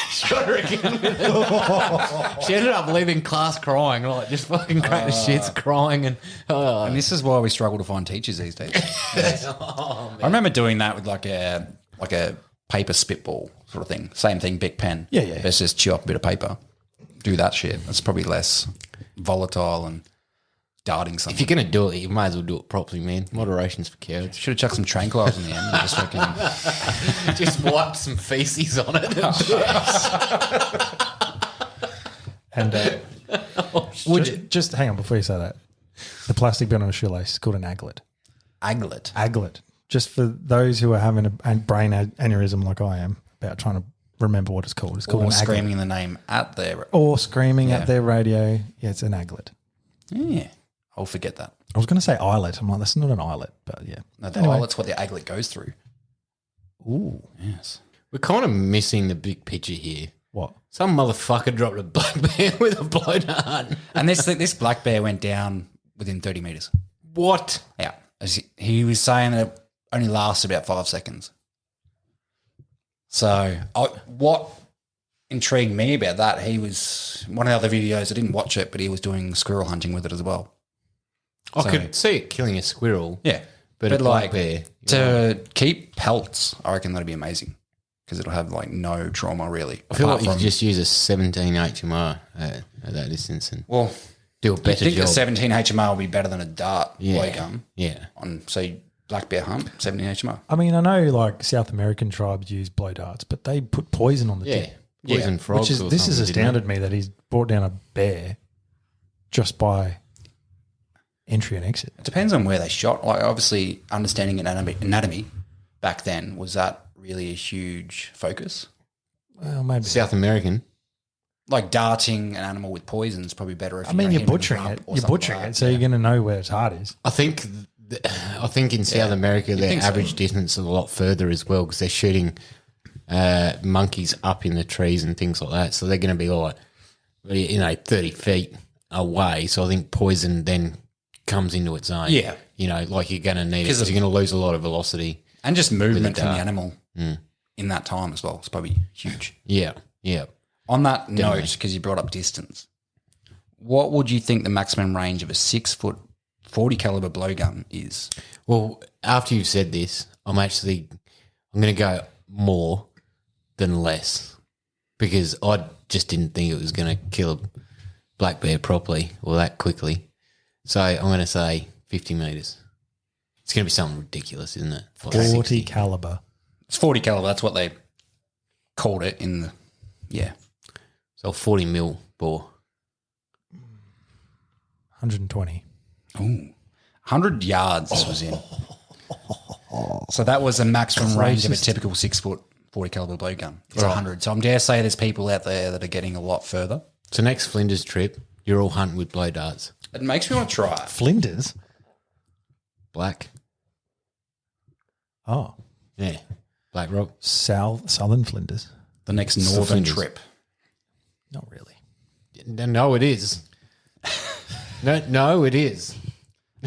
A: Shot her again with it. She ended up leaving class crying, like just fucking cracked the shits, crying, and
C: And this is why we struggle to find teachers these days. I remember doing that with like a paper spitball sort of thing. Same thing, big pen.
B: Yeah, yeah.
C: Let's just chew up a bit of paper. Do that shit. It's probably less volatile and darting
A: if
C: something.
A: you're gonna do it, you might as well do it properly, man. Moderation's for cowards.
C: Should have chucked some tranquilizers in the end. And just fucking
A: Just wipe some feces on it.
B: And just hang on before you say that. The plastic bit on a shoelace is called an aglet.
C: aglet.
B: Aglet. Just for those who are having a brain aneurysm like I am about trying to remember what it's called. It's called
C: Or
B: an aglet.
C: screaming the name at their.
B: Or screaming
C: Yeah.
B: at their radio. Yeah, it's an aglet.
C: Yeah, I'll forget that.
B: I was going to say eyelet. I'm like, that's not an eyelet, but yeah.
C: No, the
B: Anyway.
C: eyelet's what the aglet goes through.
B: Ooh.
C: Yes.
A: We're kind of missing the big picture here.
B: What?
A: Some motherfucker dropped a black bear with a blow dart.
C: And this black bear went down within 30 meters.
A: What?
C: Yeah. He was saying that it only lasted about 5 seconds. So what intrigued me about that, he was, one of the other videos, I didn't watch it, but he was doing squirrel hunting with it as well.
A: I
C: So-
A: could see it killing a squirrel.
C: Yeah.
A: But a black bear.
C: To keep pelts, I reckon that'd be amazing because it'll have like no trauma really.
A: I feel
C: apart
A: like you
C: from-
A: just use a 17 HMR at that distance and
C: well,
A: do a
C: I
A: better
C: think
A: job.
C: a 17 HMR will be better than a dart
A: Yeah.
C: blow gun
A: Yeah.
C: on, say, black bear hunt, 17 HMR.
B: I mean, I know like South American tribes use blow darts, but they put poison on the
A: Yeah.
B: tip.
A: Poison frogs.
B: Which is
A: or
B: this has
A: something, didn't
B: astounded me that he's brought down a bear just by entry and exit.
C: It depends on where they shot. Like obviously, understanding anatomy back then, was that really a huge focus?
B: Well, maybe.
A: it? South American.
C: Like darting an animal with poison is probably better if
B: I mean, you're
C: hitting them
B: butchering
C: up
B: it.
C: or
B: You're
C: something
B: butchering
C: like
B: it,
C: that.
B: so you're going to know where its heart is.
A: I think I think in South America, their
C: think so.
A: average distance is a lot further as well because they're shooting monkeys up in the trees and things like that. So they're going to be like, 30 feet away. So I think poison then comes into its own.
C: Yeah.
A: Like you're going to need it because you're going to lose a lot of velocity.
C: And just movement from the animal in that time as well. It's probably huge.
A: Yeah, yeah.
C: On that note, because you brought up distance, what would you think the maximum range of a 6-foot 40 caliber blowgun is?
A: Well, after you've said this, I'm going to go more than less because I just didn't think it was going to kill a black bear properly or that quickly. So I'm going to say 50 metres. It's going to be something ridiculous, isn't it?
B: 40 caliber.
C: It's 40 caliber. That's what they called it in the, yeah.
A: So 40 mil bore.
B: 120.
C: Ooh. 100 yards was in. So that was a maximum range of a typical 6-foot 40 caliber blowgun. It's 100. So I'm dare say there's people out there that are getting a lot further.
A: So next Flinders trip, you're all hunting with blow darts.
C: It makes me want to try it.
B: Flinders?
A: Black.
B: Oh.
A: Yeah. Black Rock.
B: Southern Flinders?
C: The next northern
A: Flinders.
C: trip.
B: Not really.
A: No, it is. No, it is.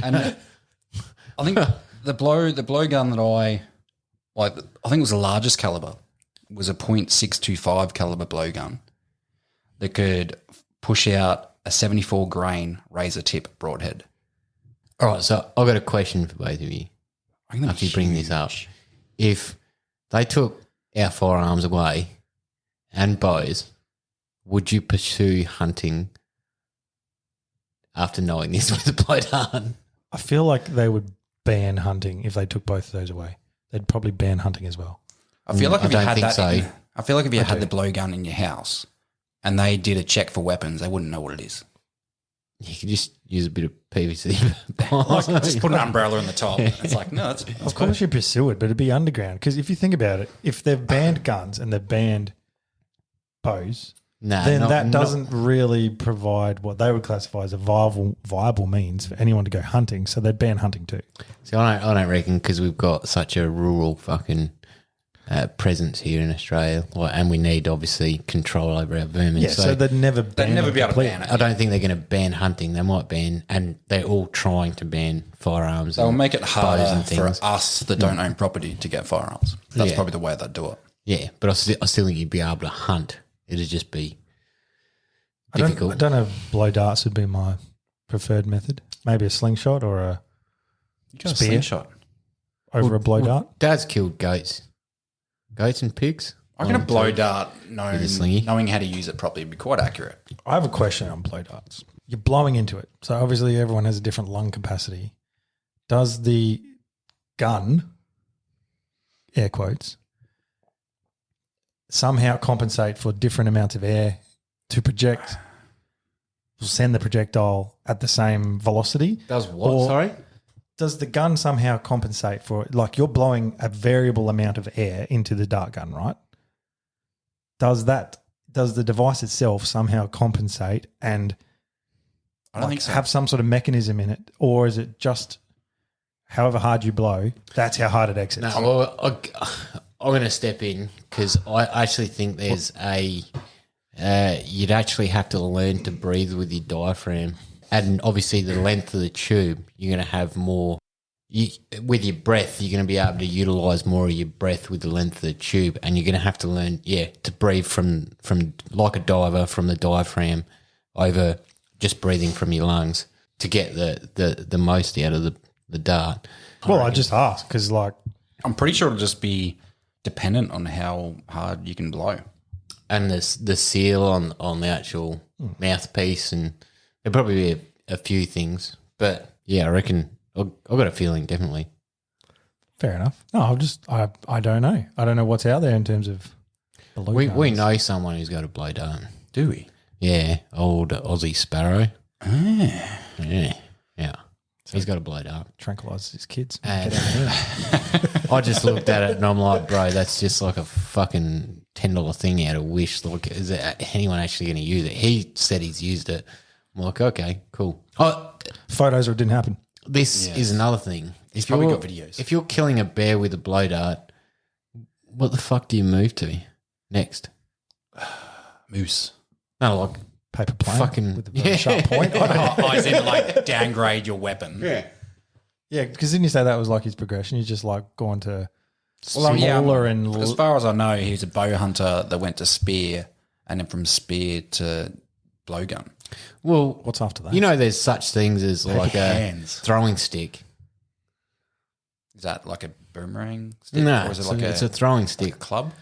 C: And I think the blowgun that I think it was the largest caliber was a .625 caliber blowgun that could push out a 74 grain razor tip broadhead.
A: All right, so I've got a question for both of you.
C: I think
A: After you bring this up, if they took our firearms away and bows, would you pursue hunting after knowing this with a blow dart?
B: I feel like they would ban hunting if they took both of those away. They'd probably ban hunting as well.
C: I feel like
A: I
C: if you
A: don't
C: had
A: think
C: that,
A: so.
C: I feel like if you had the blowgun in your house and they did a check for weapons, they wouldn't know what it is.
A: You could just use a bit of PVC.
C: Just put an umbrella on the top. It's like, no, that's
B: Of course you pursue it, but it'd be underground. Because if you think about it, if they've banned guns and they've banned bows, then that doesn't really provide what they would classify as a viable means for anyone to go hunting. So they'd ban hunting too.
A: See, I don't reckon because we've got such a rural fucking presence here in Australia, and we need obviously control over our vermin.
B: Yeah, so they'd never ban
C: never
B: it
C: be able to
B: completely.
C: ban it.
A: I don't think they're going to ban hunting. They might ban, and they're all trying to ban firearms.
C: They'll
A: and
C: make it
A: bows
C: harder
A: and
C: for
A: things.
C: us that don't own property to get firearms. That's
A: Yeah.
C: probably the way they'd do it.
A: Yeah, but I still think you'd be able to hunt. It'd just be
B: I
A: difficult.
B: don't know if blow darts would be my preferred method. Maybe a slingshot or a spear
C: Slingshot.
B: over a blow dart.
A: Dad's killed goats and pigs.
C: I reckon a blow dart,
A: With a slingy.
C: knowing how to use it properly, would be quite accurate.
B: I have a question on blow darts. You're blowing into it. So obviously everyone has a different lung capacity. Does the gun, air quotes, somehow compensate for different amounts of air to send the projectile at the same velocity?
A: Does what?
B: Or
A: Sorry?
B: does the gun somehow compensate for it? Like you're blowing a variable amount of air into the dart gun, right? Does the device itself somehow compensate and
C: I don't think so.
B: have some sort of mechanism in it? Or is it just however hard you blow, that's how hard it exits?
A: No, well, I'm going to step in because I actually think there's you'd actually have to learn to breathe with your diaphragm. And obviously the length of the tube, you're going to have more. With your breath, you're going to be able to utilise more of your breath with the length of the tube, and you're going to have to learn, to breathe from like a diver from the diaphragm over just breathing from your lungs to get the most out of the dart.
B: Well, I just asked because
C: I'm pretty sure it'll just be dependent on how hard you can blow.
A: And the seal on the actual mouthpiece, and there'll probably be a few things, but yeah, I reckon I've got a feeling definitely.
B: fair enough. No, I don't know. I don't know what's out there in terms of blow
A: We
B: darts.
A: know someone who's got a blow dart.
C: Do we?
A: Yeah, old Aussie Sparrow.
C: Ah.
A: Yeah. He's got a blow dart.
B: Tranquilises his kids.
A: And
B: Get out of here.
A: I just looked at it and I'm like, bro, that's just like a fucking $10 thing out of Wish. Like, is anyone actually going to use it? He said he's used it. I'm like, okay, cool. Oh,
B: Photos or it didn't happen.
A: this
C: Yes.
A: is another thing.
C: He's probably got videos.
A: If you're killing a bear with a blow dart, what the fuck do you move to next?
C: Moose.
A: No, like
B: Paper plane
A: fucking-
B: with a very sharp point. I don't know.
C: Oh, as in like downgrade your weapon.
B: Yeah, because didn't you say that was like his progression? He's just like gone to
C: Well,
B: smaller and
C: as far as I know, he's a bow hunter that went to spear, and then from spear to blowgun.
A: well,
B: what's after that?
A: you know, there's such things as like a
C: hands.
A: throwing stick.
C: Is that like a boomerang stick?
A: No,
C: or is it like
A: it's a throwing
C: like
A: stick.
C: a club?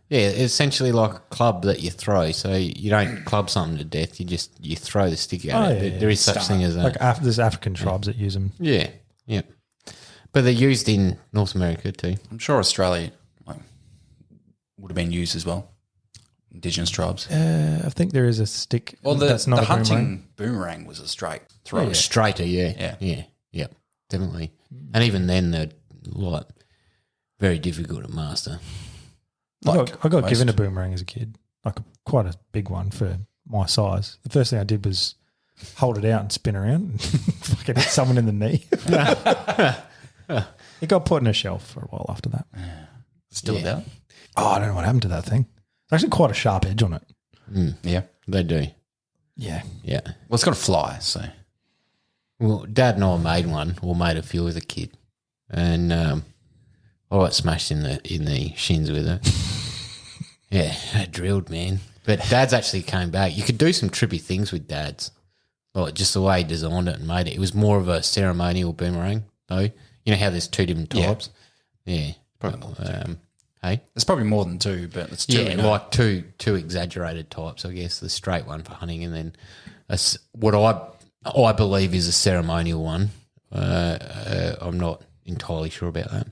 A: Yeah, it's essentially like a club that you throw. So you don't club something to death. You throw the stick at
B: Oh,
A: it.
B: yeah,
A: There is such thing as that.
B: like there's African tribes that use them.
A: Yeah, yeah. But they're used in North America too.
C: I'm sure Australia would have been used as well. Indigenous tribes.
B: I think there is a stick.
C: Well,
B: that's not
C: the
B: a
C: hunting boomerang was a straight throw.
A: Straighter, yeah. Yeah, definitely. And even then, they're like very difficult to master.
B: I
C: Like
B: got
C: most-
B: given a boomerang as a kid, like quite a big one for my size. The first thing I did was hold it out and spin around and fucking hit someone in the knee. It got put in a shelf for a while after that.
C: Still about?
B: Oh, I don't know what happened to that thing. It's actually quite a sharp edge on it.
C: Yeah.
A: They do.
B: Yeah.
A: Yeah.
C: Well, it's got to fly, so.
A: Well, Dad and I made one, or made a few as a kid, and I got smashed in the shins with it. Yeah, I drilled, man. But Dad's actually came back. You could do some trippy things with Dad's, like just the way he designed it and made it. It was more of a ceremonial boomerang, though. You know how there's two different types. Yeah. Hey.
C: It's probably more than two, but it's two.
A: Yeah, like two exaggerated types, I guess. The straight one for hunting, and then what I believe is a ceremonial one. I'm not entirely sure about that,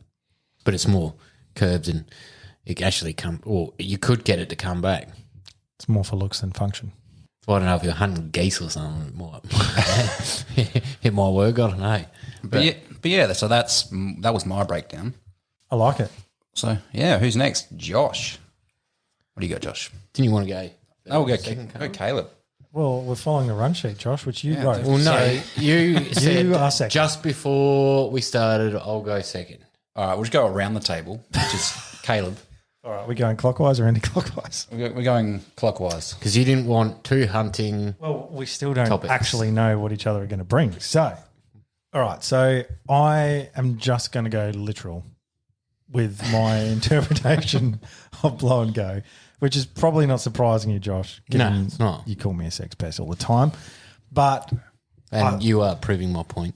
A: but it's more curves, and it actually you could get it to come back.
B: It's more for looks than function.
A: So I don't know if you're hunting geese or something, it might work. I don't know.
C: But yeah, so that was my breakdown.
B: I like it.
C: So yeah, who's next? Josh. What do you got, Josh?
A: Didn't you want to go?
C: Oh, we'll go Caleb.
B: Well, we're following the run sheet, Josh, which you wrote.
A: Well, no, you said
B: are second.
A: just before we started, I'll go second.
C: All right, we'll just go around the table, which is Caleb.
B: All right, we're going clockwise or anti-clockwise?
C: We're going clockwise.
A: Because you didn't want two hunting.
B: Well, we still don't
A: Topics.
B: actually know what each other are going to bring. So, all right, so I am just going to go literal with my interpretation of blow and go, which is probably not surprising you, Josh.
A: No,
B: given
A: it's not.
B: You call me a sex pest all the time. But,
A: And you are proving my point.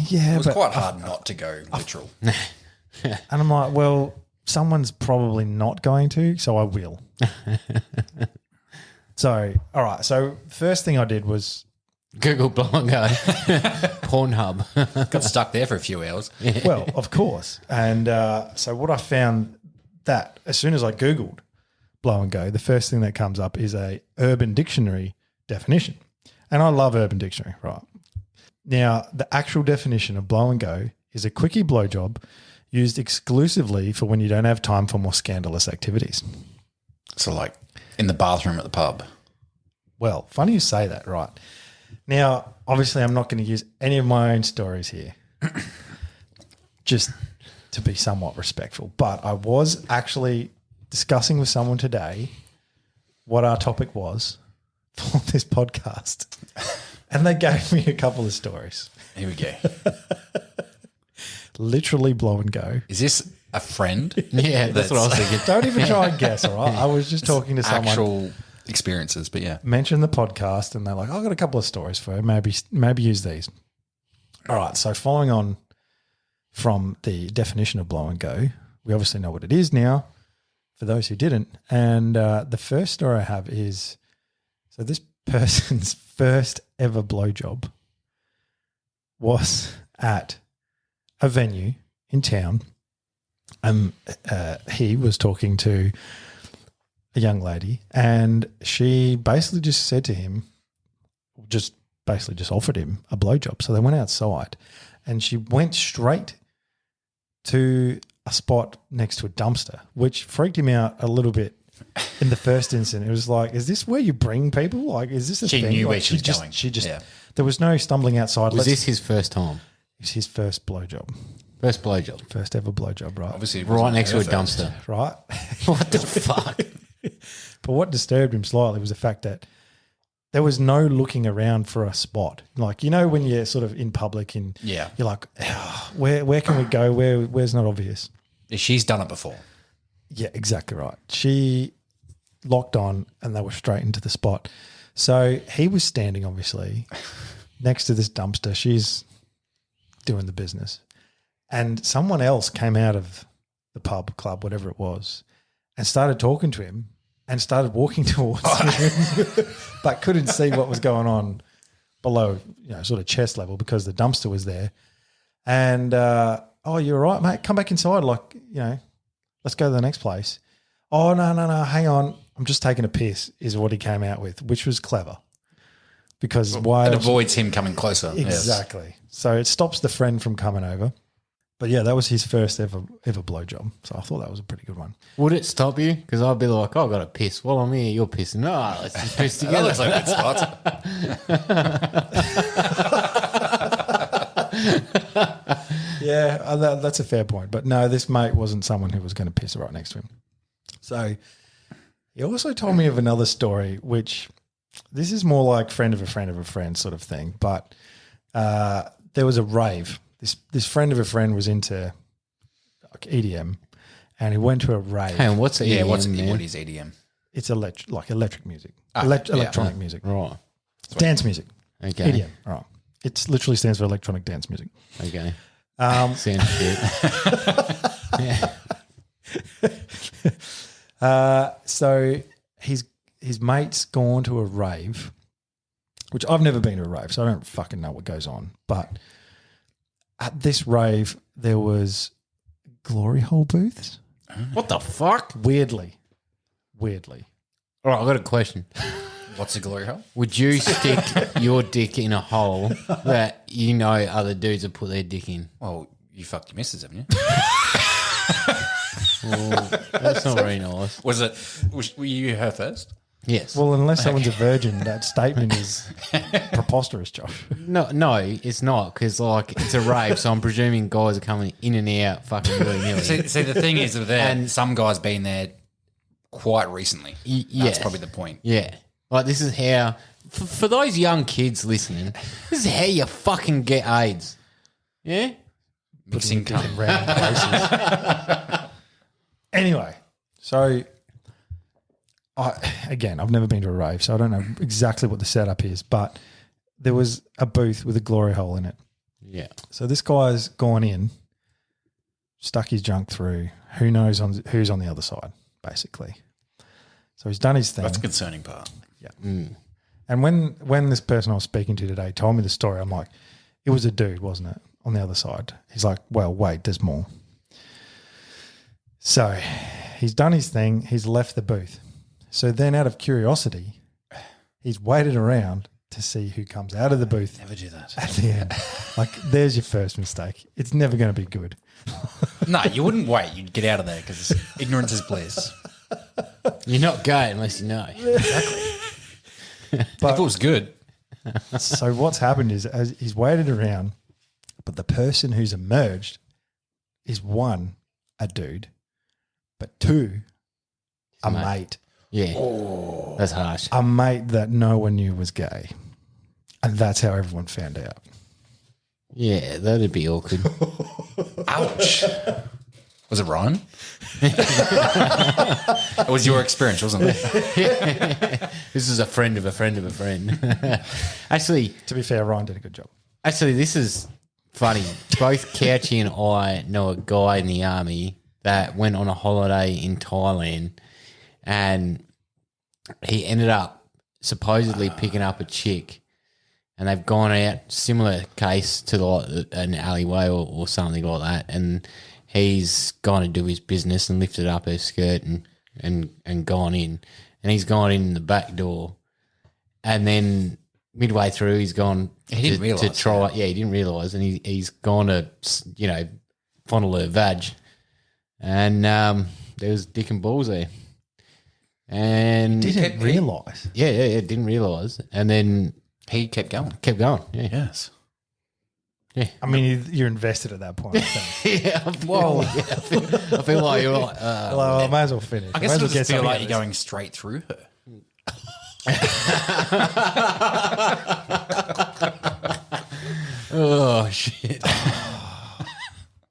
B: yeah,
C: It was
B: but
C: quite hard not to go literal.
B: and I'm like, well, someone's probably not going to, so I will. So, all right. So, first thing I did was,
A: Google blow and go. Pornhub.
C: Got stuck there for a few hours.
B: well, of course. And so, what I found that as soon as I Googled blow and go, the first thing that comes up is a Urban Dictionary definition. And I love Urban Dictionary, right? Now, the actual definition of blow and go is a quickie blowjob used exclusively for when you don't have time for more scandalous activities.
C: So like in the bathroom at the pub.
B: Well, funny you say that, right? Now, obviously, I'm not going to use any of my own stories here, just to be somewhat respectful. But I was actually discussing with someone today what our topic was for this podcast, and they gave me a couple of stories.
C: Here we go.
B: Literally blow and go.
C: Is this a friend?
A: Yeah, that's what I was thinking.
B: Don't even try and guess, all right? I was just talking to someone.
C: Actual experiences, but yeah.
B: Mentioned the podcast, and they're like, I've got a couple of stories for you. Maybe use these. All right, so following on from the definition of blow and go, we obviously know what it is now, for those who didn't. And the first story I have is, so this person's first ever blowjob was at a venue in town. He was talking to a young lady, and she basically just said to him, just offered him a blowjob. So they went outside, and she went straight to a spot next to a dumpster, which freaked him out a little bit in the first incident, it was like, is this where you bring people? Like, is this a
C: She
B: thing?
C: knew
B: Like,
C: where she was
B: just,
C: going.
B: She just,
C: Yeah.
B: there was no stumbling outside.
A: Was this his first time?
B: It was his first blowjob.
A: First blowjob.
B: First ever blowjob, right?
C: Obviously, it
A: Right
C: wasn't
A: next to
C: her
A: a
C: first.
A: dumpster.
B: Right?
A: What the fuck?
B: But what disturbed him slightly was the fact that there was no looking around for a spot. Like, you know, when you're sort of in public and
C: Yeah.
B: you're like, "Oh, where can we go? Where's not obvious?
C: She's done it before.
B: Yeah, exactly right. She locked on and they were straight into the spot. So he was standing, obviously, next to this dumpster. She's doing the business. And someone else came out of the pub, club, whatever it was, and started talking to him and started walking towards him, but couldn't see what was going on below, sort of chest level because the dumpster was there. And, oh, you're right, mate. Come back inside. Like, let's go to the next place. Oh, no, hang on. I'm just taking a piss is what he came out with, which was clever. Because why?
C: It avoids him coming closer.
B: Exactly. Yes. So it stops the friend from coming over. But yeah, that was his first ever blowjob. So I thought that was a pretty good one.
A: Would it stop you? Because I'd be like, I've got to piss. While I'm here, you're pissing. No, let's just piss
C: That
A: together.
C: looks like a good spot.
B: Yeah, that's a fair point. But no, this mate wasn't someone who was going to piss right next to him. So he also told me of another story, which this is more like friend of a friend of a friend sort of thing. But there was a rave. This friend of a friend was into like EDM, and he went to a rave.
A: Hey, what's EDM,
C: Yeah,
A: man?
C: what is EDM?
B: It's electric music,
C: Okay,
B: electronic music,
A: Right.
B: dance music,
A: Okay.
B: EDM. Right. It literally stands for electronic dance music.
A: Okay.
B: Um,
A: Sounds shit. Yeah.
B: So his mate's gone to a rave, which I've never been to a rave, so I don't fucking know what goes on. But at this rave, there was glory hole booths.
A: What the fuck?
B: Weirdly.
A: All right, I've got a question.
C: What's a glory hole?
A: Would you stick your dick in a hole that you know other dudes have put their dick in?
C: Well, you fucked your missus, haven't you?
A: Well, that's not very nice.
C: Were you her first?
A: Yes.
B: Well, unless someone's a virgin, that statement is preposterous, Josh.
A: No, it's not because it's a rave, so I'm presuming guys are coming in and out fucking willy-nilly.
C: See, the thing is with that, and some guys been there quite recently. That's
A: yes.
C: probably the point.
A: Yeah. Like this is how, for those young kids listening, this is how you fucking get AIDS. Yeah?
C: Mixing cum.
B: In random places. Anyway, so I've never been to a rave, so I don't know exactly what the setup is, but there was a booth with a glory hole in it.
A: Yeah.
B: So this guy's gone in, stuck his junk through. Who knows who's on the other side, basically. So he's done his thing.
C: That's the concerning part.
B: Yeah. And when this person I was speaking to today told me the story, I'm like, it was a dude, wasn't it, on the other side? He's like, well, wait, there's more. So he's done his thing. He's left the booth. So then out of curiosity, he's waited around to see who comes out of the booth
C: Never do that.
B: at the end. Like, there's your first mistake. It's never going to be good.
C: No, you wouldn't wait. You'd get out of there because ignorance is bliss.
A: You're not gay unless you know.
C: If it was good.
B: So what's happened is as he's waited around, but the person who's emerged is one, a dude, but two, a mate.
A: Yeah. That's harsh.
B: A mate that no one knew was gay. And that's how everyone found out.
A: Yeah, that'd be awkward.
C: Ouch. Was it Ryan? It was your experience, wasn't it?
A: This is a friend of a friend of a friend. Actually,
B: To be fair, Ryan did a good job.
A: this is funny. Both Couchy and I know a guy in the army that went on a holiday in Thailand, and he ended up supposedly picking up a chick, and they've gone out, similar case to like an alleyway or something like that, and he's gone to do his business and lifted up her skirt and gone in, and he's gone in the back door, and then midway through he's gone
C: He didn't
A: to
C: realise,
A: try. Yeah, he didn't realise, and he's gone to fondle her vag, and there was dick and balls there. And
B: Didn't realise.
A: yeah, didn't realise. And then
C: He kept going.
A: kept going. Yeah.
C: Yes.
B: I mean, you're invested at that point. I think.
A: Yeah, I feel like you're like,
B: Well, I may as well finish.
C: I guess
B: may
C: I
B: as well
C: just feel
B: something
C: like
B: out
C: you're
B: of this.
C: going straight through her.
A: oh shit.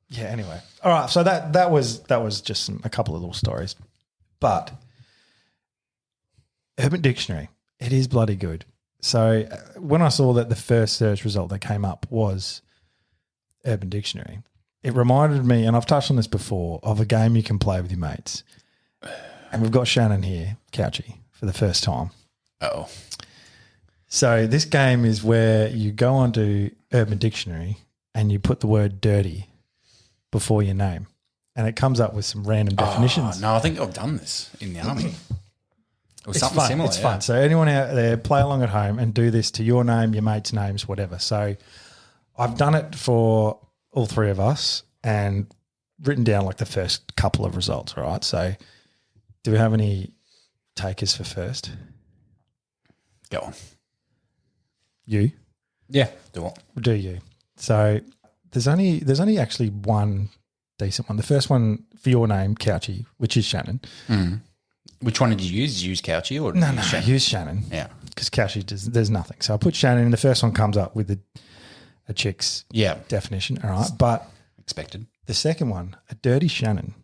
B: Yeah. Anyway, all right. So that was just a couple of little stories, but Urban Dictionary, it is bloody good. So when I saw that the first search result that came up was Urban Dictionary, it reminded me, and I've touched on this before, of a game you can play with your mates. And we've got Shannon here, Couchy, for the first time.
C: Oh.
B: So this game is where you go onto Urban Dictionary and you put the word dirty before your name, and it comes up with some random definitions.
C: No, I think I've done this in the army. It was
B: It's
C: something
B: fun.
C: similar.
B: It's fun. So anyone out there, play along at home and do this to your name, your mates' names, whatever. So I've done it for all three of us and written down like the first couple of results. All right. So do we have any takers for first?
C: Go on.
B: You?
C: Yeah. Do what?
B: Do you? So there's only actually one decent one. The first one for your name, Couchy, which is Shannon.
C: Which one did you use? Did you use Couchy or
B: No,
C: Shannon?
B: use Shannon.
C: Yeah.
B: Because Couchy there's nothing. So I put Shannon, and the first one comes up with a chick's
C: Yeah.
B: definition. All right. But
C: Expected.
B: the second one, a dirty Shannon,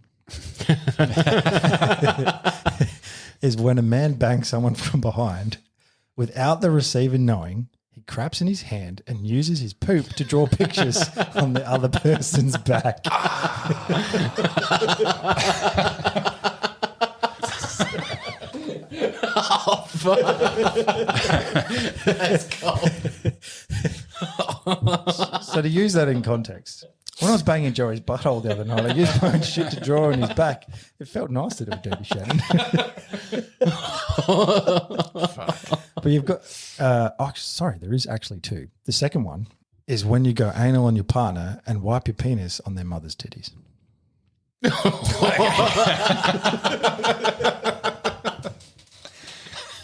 B: is when a man bangs someone from behind without the receiver knowing. He craps in his hand and uses his poop to draw pictures on the other person's back.
A: Oh fuck. That's cold.
B: So to use that in context, when I was banging Joey's butthole the other night, I used my own shit to draw on his back. It felt nice to do a dirty Shannon. But you've got, sorry, there is actually two. The second one is when you go anal on your partner and wipe your penis on their mother's titties.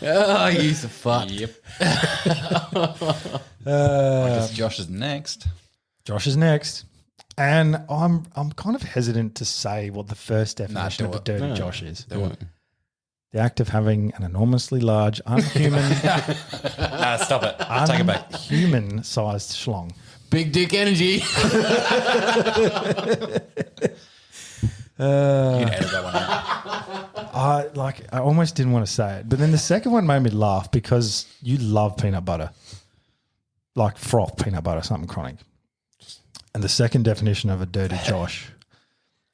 A: Oh, you the fuck.
C: Yep. I guess Josh is next.
B: Josh is next. And I'm kind of hesitant to say what the first definition
C: do
B: of a
C: it.
B: dirty Josh is.
C: Do it.
B: The act of having an enormously large, unhuman,
C: Stop it. Take it back.
B: human-sized schlong.
A: Big dick energy.
C: You can edit that one out.
B: I almost didn't want to say it, but then the second one made me laugh because you love peanut butter, like froth peanut butter, something chronic. And the second definition of a dirty Josh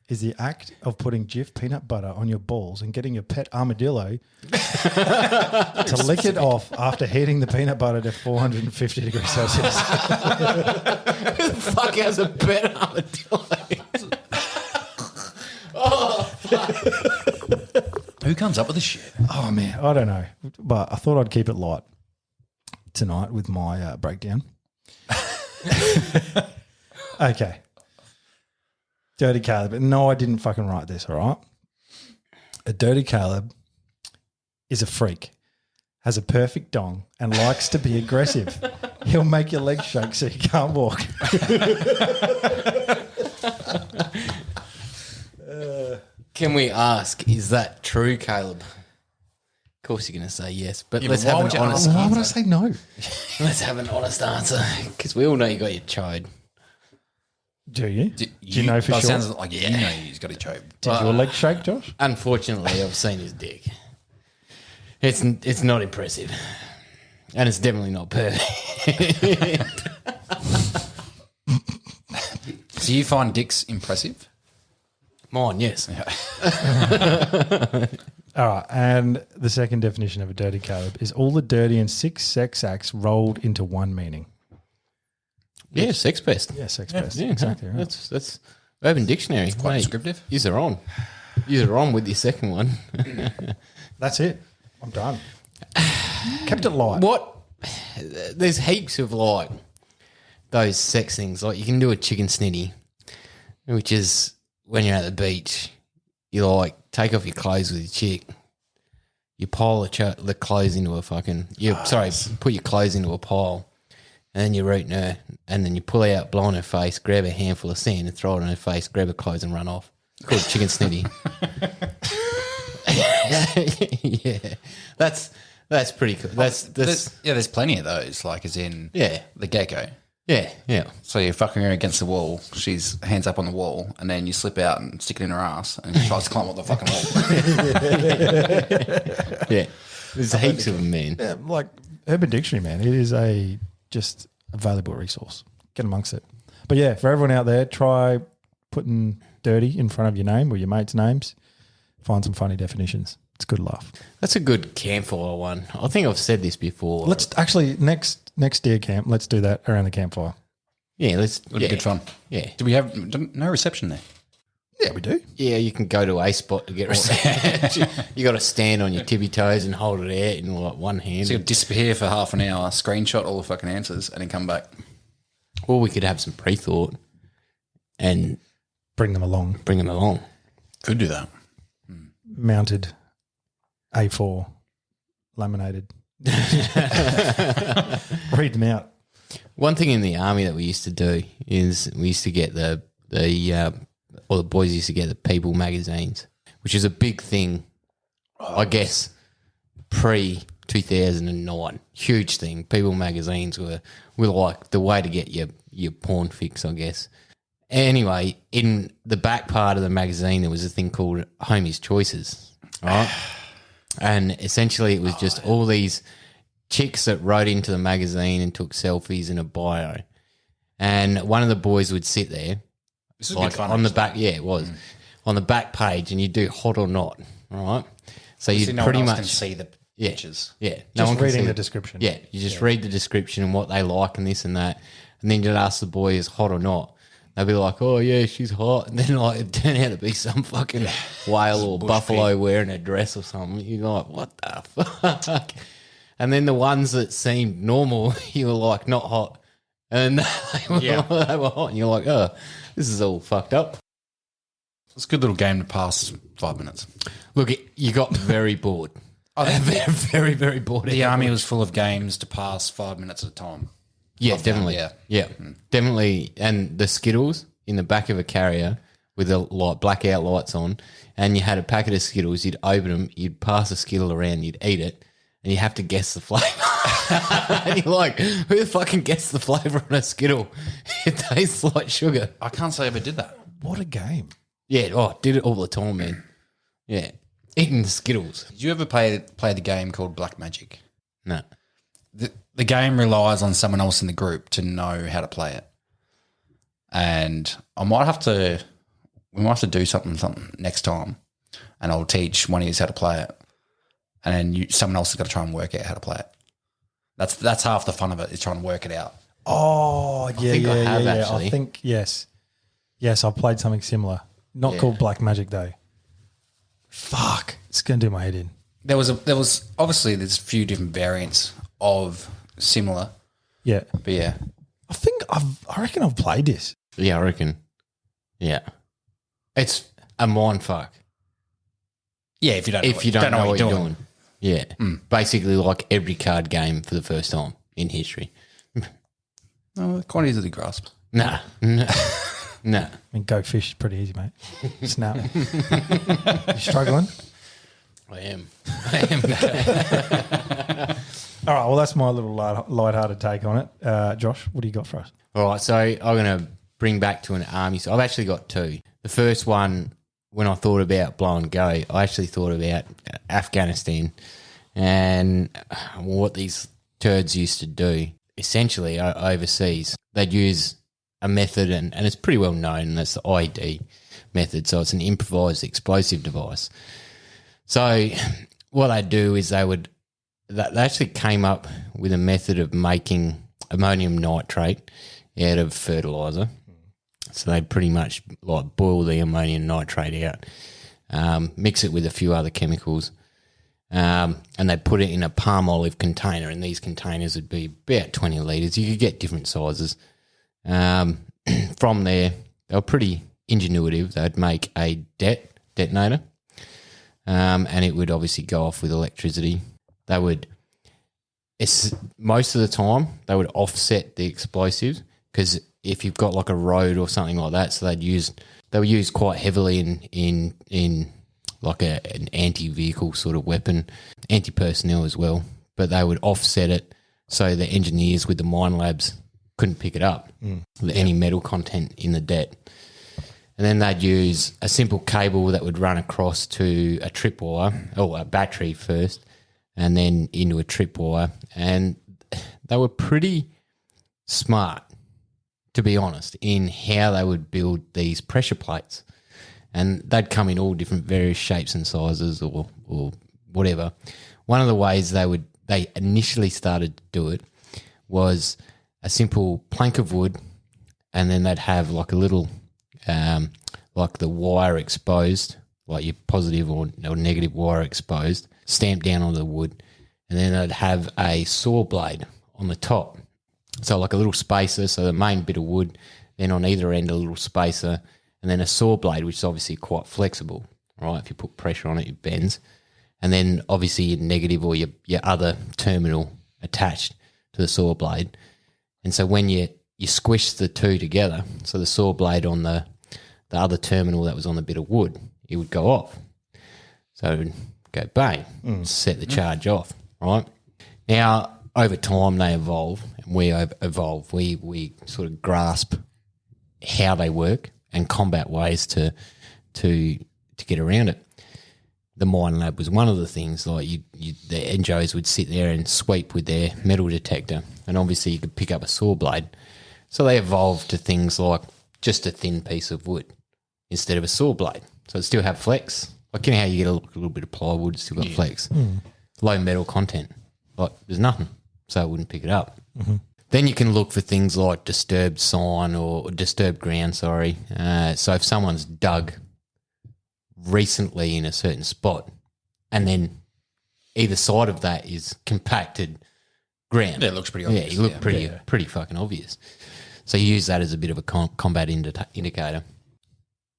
B: is the act of putting Jif peanut butter on your balls and getting your pet armadillo to lick it off after heating the peanut butter to 450 degrees Celsius.
A: Who the fuck has a pet armadillo?
C: Who comes up with this shit?
B: Oh, man, I don't know. But I thought I'd keep it light tonight with my breakdown. Okay. Dirty Caleb. No, I didn't fucking write this, all right? A dirty Caleb is a freak, has a perfect dong, and likes to be aggressive. He'll make your legs shake so you can't walk.
A: Can we ask, is that true, Caleb? Of course you're going to say yes, but
C: Yeah,
A: let's
C: but why
A: have
C: would
A: an
C: you
A: honest
C: ask?
B: Why would I
A: answer.
B: say no?
A: Let's have an honest answer because we all know you got your chode.
B: Do you?
C: Do
B: you know for
C: that
B: sure?
C: sounds like you know he's got a choke.
B: Did your leg shake, Josh?
A: Unfortunately, I've seen his dick. It's not impressive, and it's definitely not perfect.
C: Do you find dicks impressive?
A: Mine, yes.
B: All right, and the second definition of a dirty Caleb is all the dirty and sick sex acts rolled into one meaning.
A: Yeah, sex pest.
B: Yeah, sex pest.
A: Yeah,
B: exactly right.
A: That's Urban Dictionary.
C: Quite
A: Mate,
C: descriptive.
A: Use it on. Use it on with your second one.
B: That's it. I'm done. Kept it light.
A: What? There's heaps of like those sex things. Like you can do a chicken snitty, which is when you're at the beach, you like take off your clothes with your chick, you pile the clothes into a fucking put your clothes into a pile, and then you're rooting her, and then you pull her out, blow on her face, grab a handful of sand and throw it on her face, grab her clothes and run off. Called chicken snitty. Yeah, that's pretty cool.
C: There's plenty of those, like as in the gecko.
A: Yeah.
C: So you're fucking her against the wall. She's hands up on the wall, and then you slip out and stick it in her ass, and she tries to climb up the fucking
A: wall. Yeah, there's heaps of them, man.
B: Yeah, like Urban Dictionary, man. It is just a valuable resource. Get amongst it. But yeah, for everyone out there, try putting dirty in front of your name or your mates' names. Find some funny definitions. It's a good laugh.
A: That's a good campfire one. I think I've said this before.
B: Let's actually next deer camp. Let's do that around the campfire.
A: Yeah,
C: It'll be good fun.
A: Yeah.
C: Do we have no reception there?
B: Yeah, we do.
A: Yeah, you can go to a spot to get reception. You got to stand on your tippy toes and hold it out in like one hand.
C: So you'll disappear for half an hour, screenshot all the fucking answers, and then come back.
A: Or we could have some pre-thought and
B: Bring them along.
C: Could do that.
B: Mounted A4 laminated. Read them out.
A: One thing in the army that we used to do is we used to get the boys used to get the People magazines, which is a big thing, I guess, pre-2009. Huge thing. People magazines were like the way to get your porn fix, I guess. Anyway, in the back part of the magazine, there was a thing called Homie's Choices, right? And essentially it was just all these chicks that wrote into the magazine and took selfies in a bio. And one of the boys would sit there.
C: This is
A: like
C: good fun.
A: On the back, yeah, it was. On the back page, and you do hot or not, right? So you
C: no
A: pretty
C: one else
A: much
C: can see the pictures.
A: Yeah.
B: Just reading the description.
A: Yeah, you just read the description and what they like and this and that. And then you'd ask the boys hot or not. They'd be like, oh, yeah, she's hot. And then like it turned out to be some fucking whale or buffalo wearing a dress or something. You're like, what the fuck? And then the ones that seemed normal, you were like, not hot. And they were hot. And you're like, oh, this is all fucked up.
C: It's a good little game to pass 5 minutes.
A: Look, you got very bored. Very, very, very bored.
C: The army was full of games to pass 5 minutes at a time.
A: Yeah, definitely. Yeah, definitely. And the Skittles in the back of a carrier with the blackout lights on, and you had a packet of Skittles. You'd open them, you'd pass a Skittle around, you'd eat it, and you have to guess the flavour. And you're like, who the fucking guessed the flavour on a Skittle? It tastes like sugar.
C: I can't say I ever did that.
B: What a game.
A: Yeah, did it all the time, man. Yeah, eating the Skittles.
C: Did you ever play the game called Black Magic?
A: No.
C: The game relies on someone else in the group to know how to play it. And we might have to do something next time, and I'll teach one of you how to play it. And then someone else has got to try and work out how to play it. That's half the fun of it, is trying to work it out.
B: Oh, yeah,
A: think I have,
B: yeah.
A: actually.
B: I think, yes. Yes, I've played something similar. Not called Black Magic, though. Fuck. It's going to do my head in.
C: There was obviously there's a few different variants of similar.
B: Yeah.
C: But yeah.
B: I reckon I've played this.
A: Yeah, I reckon. Yeah. It's a mind fuck.
C: Yeah, if you don't know what you're doing.
A: Yeah. Basically like every card game for the first time in history.
C: Oh, quite easily grasp.
A: Nah.
B: I mean, go fish is pretty easy, mate. Snap. You struggling?
A: I am.
B: All right, well, that's my little light-hearted take on it. Josh, what do you got for us?
A: All right, so I'm going to bring back to an army. So I've actually got two. The first one, when I thought about blow and go, I actually thought about Afghanistan and what these turds used to do. Essentially, overseas, they'd use a method, and it's pretty well known, and that's the IED method. So it's an improvised explosive device. So what they do is they actually came up with a method of making ammonium nitrate out of fertilizer. So they pretty much like boil the ammonium nitrate out, mix it with a few other chemicals, and they put it in a palm olive container. And these containers would be about 20 litres. You could get different sizes. From there, they were pretty ingenuitive. They'd make a detonator. and it would obviously go off with electricity. They would, most of the time, they would offset the explosives because if you've got like a road or something like that, so they were used quite heavily in like an anti-vehicle sort of weapon, anti-personnel as well. But they would offset it so the engineers with the mine labs couldn't pick it up, any metal content in the det. And then they'd use a simple cable that would run across to a tripwire, or a battery first, and then into a tripwire. And they were pretty smart, to be honest, in how they would build these pressure plates. And they'd come in all different various shapes and sizes or whatever. One of the ways they initially started to do it was a simple plank of wood, and then they'd have like a little, like the wire exposed, like your positive or negative wire exposed, stamped down on the wood, and then they'd have a saw blade on the top. So like a little spacer, so the main bit of wood, then on either end a little spacer, and then a saw blade, which is obviously quite flexible, right? If you put pressure on it, it bends. And then obviously your negative or your other terminal attached to the saw blade. And so when you squish the two together, so the saw blade on the other terminal that was on the bit of wood, it would go off. So it would go bang, set the charge off, right? Now, over time they evolve, and we evolve. We sort of grasp how they work and combat ways to get around it. The mine lab was one of the things. Like the NGOs would sit there and sweep with their metal detector, and obviously you could pick up a saw blade. So they evolved to things like just a thin piece of wood instead of a saw blade. So it still have flex. Like, you know how you get a little bit of plywood, it's still got flex. Low metal content. Like, there's nothing, so it wouldn't pick it up. Then you can look for things like disturbed sign or disturbed ground, so if someone's dug recently in a certain spot and then either side of that is compacted ground.
C: Yeah, it looks pretty obvious.
A: Yeah, you look pretty fucking obvious. So you use that as a bit of a combat indicator.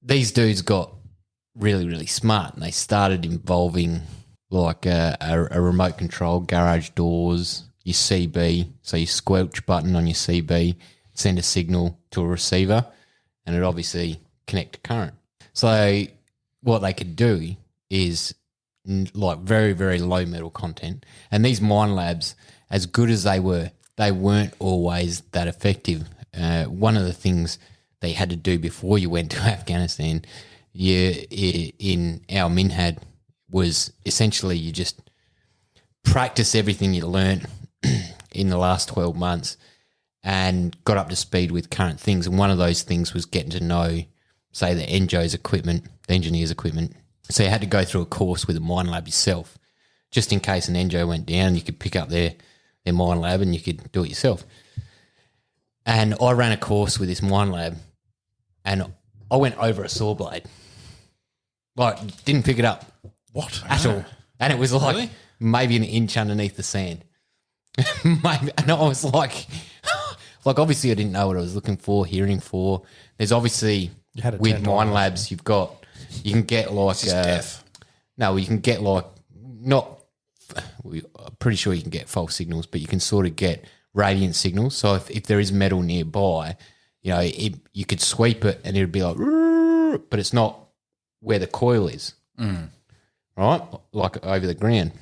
A: These dudes got really, really smart, and they started involving like a remote control, garage doors, your CB, so your squelch button on your CB, send a signal to a receiver, and it obviously connect to current. So what they could do is like very, very low metal content. And these mine labs, as good as they weren't always that effective. One of the things they had to do before you went to Afghanistan, in our Minhad, was essentially you just practice everything you learnt in the last 12 months and got up to speed with current things. And one of those things was getting to know, say, the NGO's equipment, the engineer's equipment. So you had to go through a course with a mine lab yourself, just in case an NGO went down, you could pick up their mine lab and you could do it yourself. And I ran a course with this mine lab, and I went over a saw blade. Like, didn't pick it up.
C: What?
A: At all. And it was like maybe an inch underneath the sand. Maybe, and I was like obviously I didn't know what I was looking for, hearing for. There's obviously, with mine labs, you can get like no, you can get like I'm pretty sure you can get false signals, but you can sort of get radiant signals. So if there is metal nearby, you know, you could sweep it and it would be like, but it's not where the coil is, right? Like over the ground.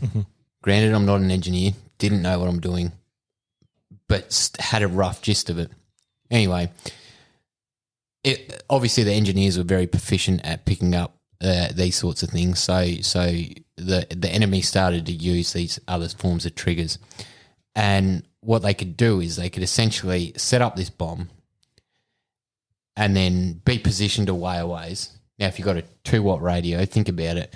A: Granted, I'm not an engineer, didn't know what I'm doing, but had a rough gist of it. Anyway, obviously the engineers were very proficient at picking up these sorts of things. So the enemy started to use these other forms of triggers, and what they could do is they could essentially set up this bomb and then be positioned a ways. Now, if you've got a 2-watt radio, think about it.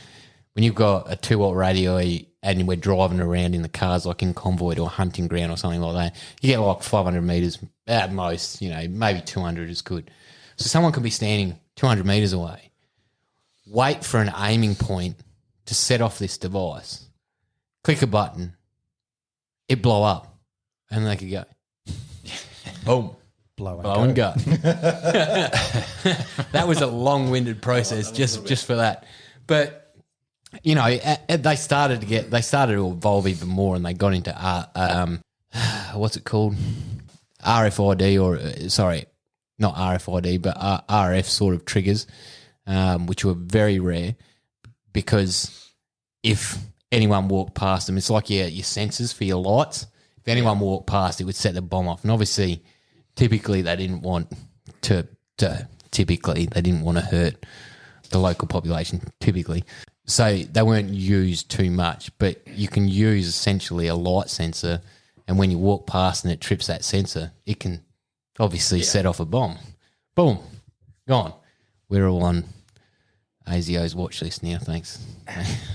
A: When you've got a 2-watt radio and we're driving around in the cars, like in convoy or hunting ground or something like that, you get like 500 metres at most, you know, maybe 200 is good. So someone could be standing 200 metres away, wait for an aiming point to set off this device, click a button, it blow up, and they could go, boom. Blow and go. That was a long-winded process just for that. But they started to evolve even more, and they got into what's it called? RFID not RFID, but RF sort of triggers, which were very rare because if anyone walked past them, it's like your sensors for your lights. If anyone walked past, it would set the bomb off. And obviously, typically they didn't want to hurt the local population, typically. So they weren't used too much, but you can use essentially a light sensor, and when you walk past and it trips that sensor, it can obviously set off a bomb. Boom, gone. We're all on ASIO's watch list now, thanks.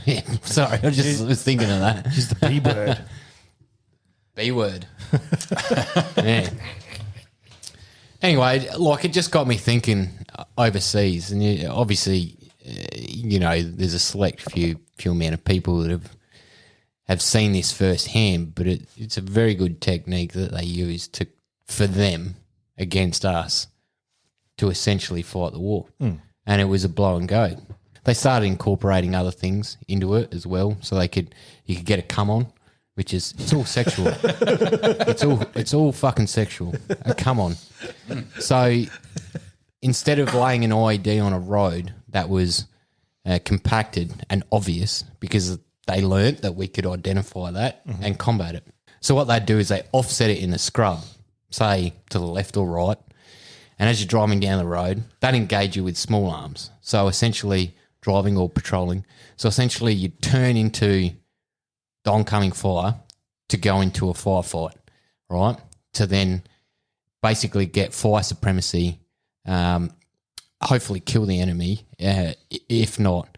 A: Yeah, sorry, I just was thinking of that.
B: She's the B word.
A: B word. Yeah. Anyway, like it just got me thinking overseas, and obviously, there's a select few amount of people that have seen this firsthand, but it's a very good technique that they use for them against us to essentially fight the war. And it was a blow and go. They started incorporating other things into it as well, so you could get a come on, which is it's all sexual. it's all fucking sexual. A come on. So instead of laying an IED on a road that was compacted and obvious, because they learnt that we could identify that and combat it. So what they do is they offset it in the scrub, say to the left or right, and as you're driving down the road, that engage you with small arms. So essentially driving or patrolling. So essentially you turn into the oncoming fire to go into a firefight, right? To then basically get fire supremacy, hopefully kill the enemy, if not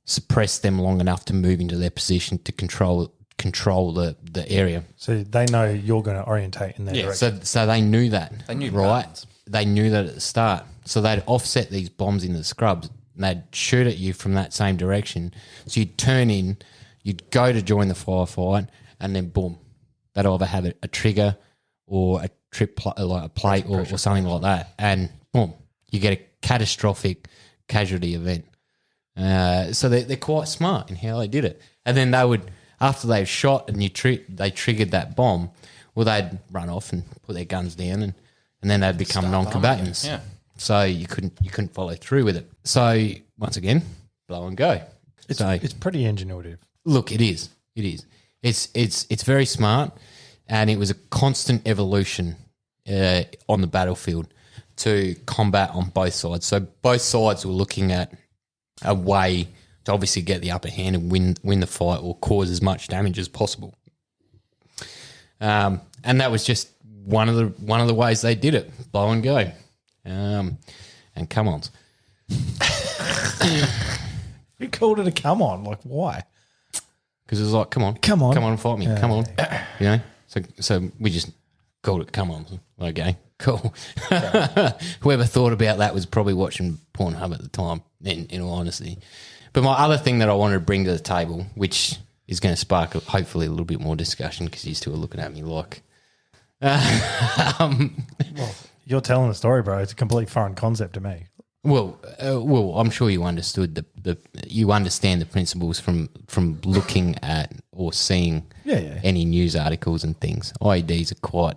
A: suppress them long enough to move into their position to control the area.
B: So they know you're going to orientate in that direction.
A: So they knew that.
C: They knew
A: right?
C: patterns.
A: They knew that at the start. So they'd offset these bombs in the scrubs and they'd shoot at you from that same direction. So you'd turn in, you'd go to join the firefight, and then boom, they'd either have a trigger or a trip like a plate or something like that, and boom, you get a catastrophic casualty event. So they're quite smart in how they did it. And then they would, after they've shot and they triggered that bomb, well, they'd run off and put their guns down, and then they'd become non-combatants.
C: Yeah.
A: So you couldn't follow through with it. So once again, blow and go.
B: It's pretty ingenuitive.
A: Look, it is. It's very smart, and it was a constant evolution on the battlefield to combat on both sides. So both sides were looking at a way to obviously get the upper hand and win the fight or cause as much damage as possible. And that was just one of the ways they did it, blow and go, and come-ons.
B: You called it a come on, like why?
A: Because it was like, come on and fight me, come on, So we just called it come on. Okay, cool. Whoever thought about that was probably watching Pornhub at the time, in all honesty. But my other thing that I wanted to bring to the table, which is going to spark hopefully a little bit more discussion, because you two are looking at me like...
B: Well, you're telling the story, bro. It's a complete foreign concept to me.
A: Well, I'm sure you understood you understand the principles from looking at or seeing any news articles and things. IEDs are quite,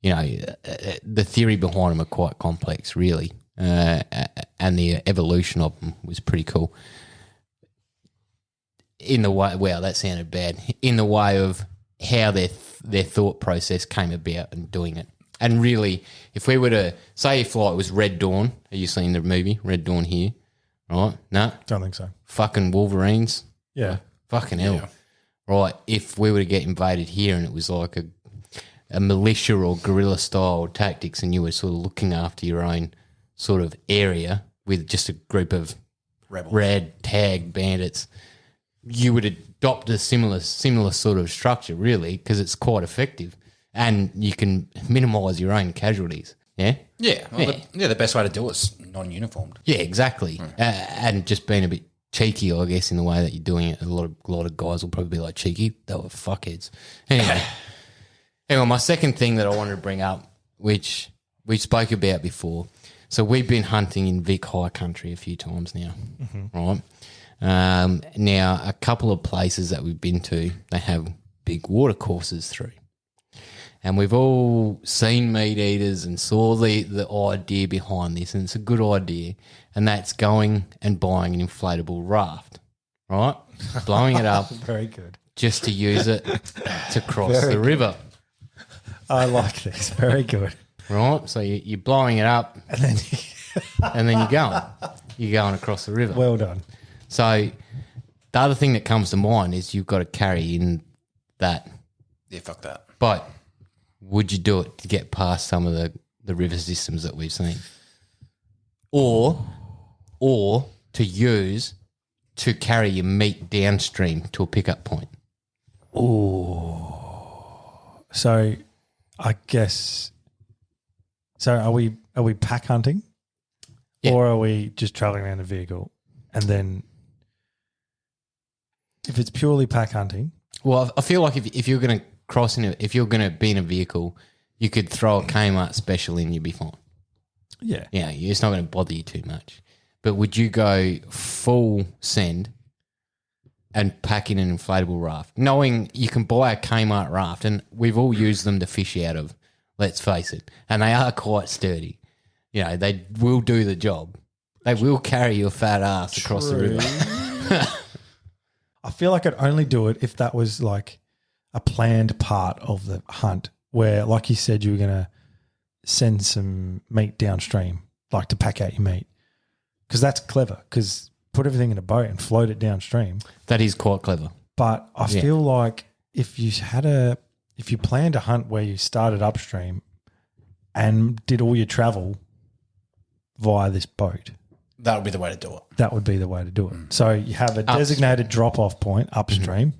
A: the theory behind them are quite complex, really, and the evolution of them was pretty cool. In the way, wow, that sounded bad. In the way of how their thought process came about and doing it. And really, if we were to say, if like it was Red Dawn, have you seen the movie Red Dawn here? Right? No,
B: don't think so.
A: Fucking Wolverines.
B: Yeah,
A: fucking hell. Yeah. Right? If we were to get invaded here and it was like a militia or guerrilla style tactics, and you were sort of looking after your own sort of area with just a group of
C: rebels,
A: red tag bandits, you would adopt a similar sort of structure, really, because it's quite effective. And you can minimise your own casualties. Yeah?
C: Yeah. Well, the best way to do it is non-uniformed.
A: Yeah, exactly. And just being a bit cheeky, I guess, in the way that you're doing it. A lot of guys will probably be like, cheeky? They were fuckheads. Anyway, my second thing that I wanted to bring up, which we spoke about before. So we've been hunting in Vic High Country a few times now, right? Now, a couple of places that we've been to, they have big water courses through. And we've all seen meat eaters and saw the idea behind this, and it's a good idea, and that's going and buying an inflatable raft, right? Blowing it up.
B: Very good.
A: Just to use it to cross the river.
B: I like this. Very good.
A: Right? So you're blowing it up
B: And then,
A: and then you're going. You're going across the river.
B: well done.
A: So the other thing that comes to mind is you've got to carry in that
C: Yeah, fuck that.
A: boat. Would you do it to get past some of the river systems that we've seen? Or to use to carry your meat downstream to a pickup point?
B: So I guess are we pack hunting?
A: Yeah.
B: Or are we just traveling around a vehicle? And then if it's purely pack hunting,
A: Well, I feel like if you're going to if you're going to be in a vehicle, you could throw a Kmart special in, you'd be fine.
B: yeah.
A: Yeah, it's not going to bother you too much. But would you go full send and pack in an inflatable raft, knowing you can buy a Kmart raft, and we've all used them to fish out of, let's face it, and they are quite sturdy. You know, they will do the job. They will carry your fat ass across the river.
B: I feel like I'd only do it if that was like a planned part of the hunt where, like you said, you were going to send some meat downstream, like to pack out your meat. Because that's clever, because put everything in a boat and float it downstream.
A: That is quite clever.
B: But I feel like if you planned a hunt where you started upstream and did all your travel via this boat,
C: That would be the way to do it.
B: that would be the way to do it. So you have a designated drop-off point upstream,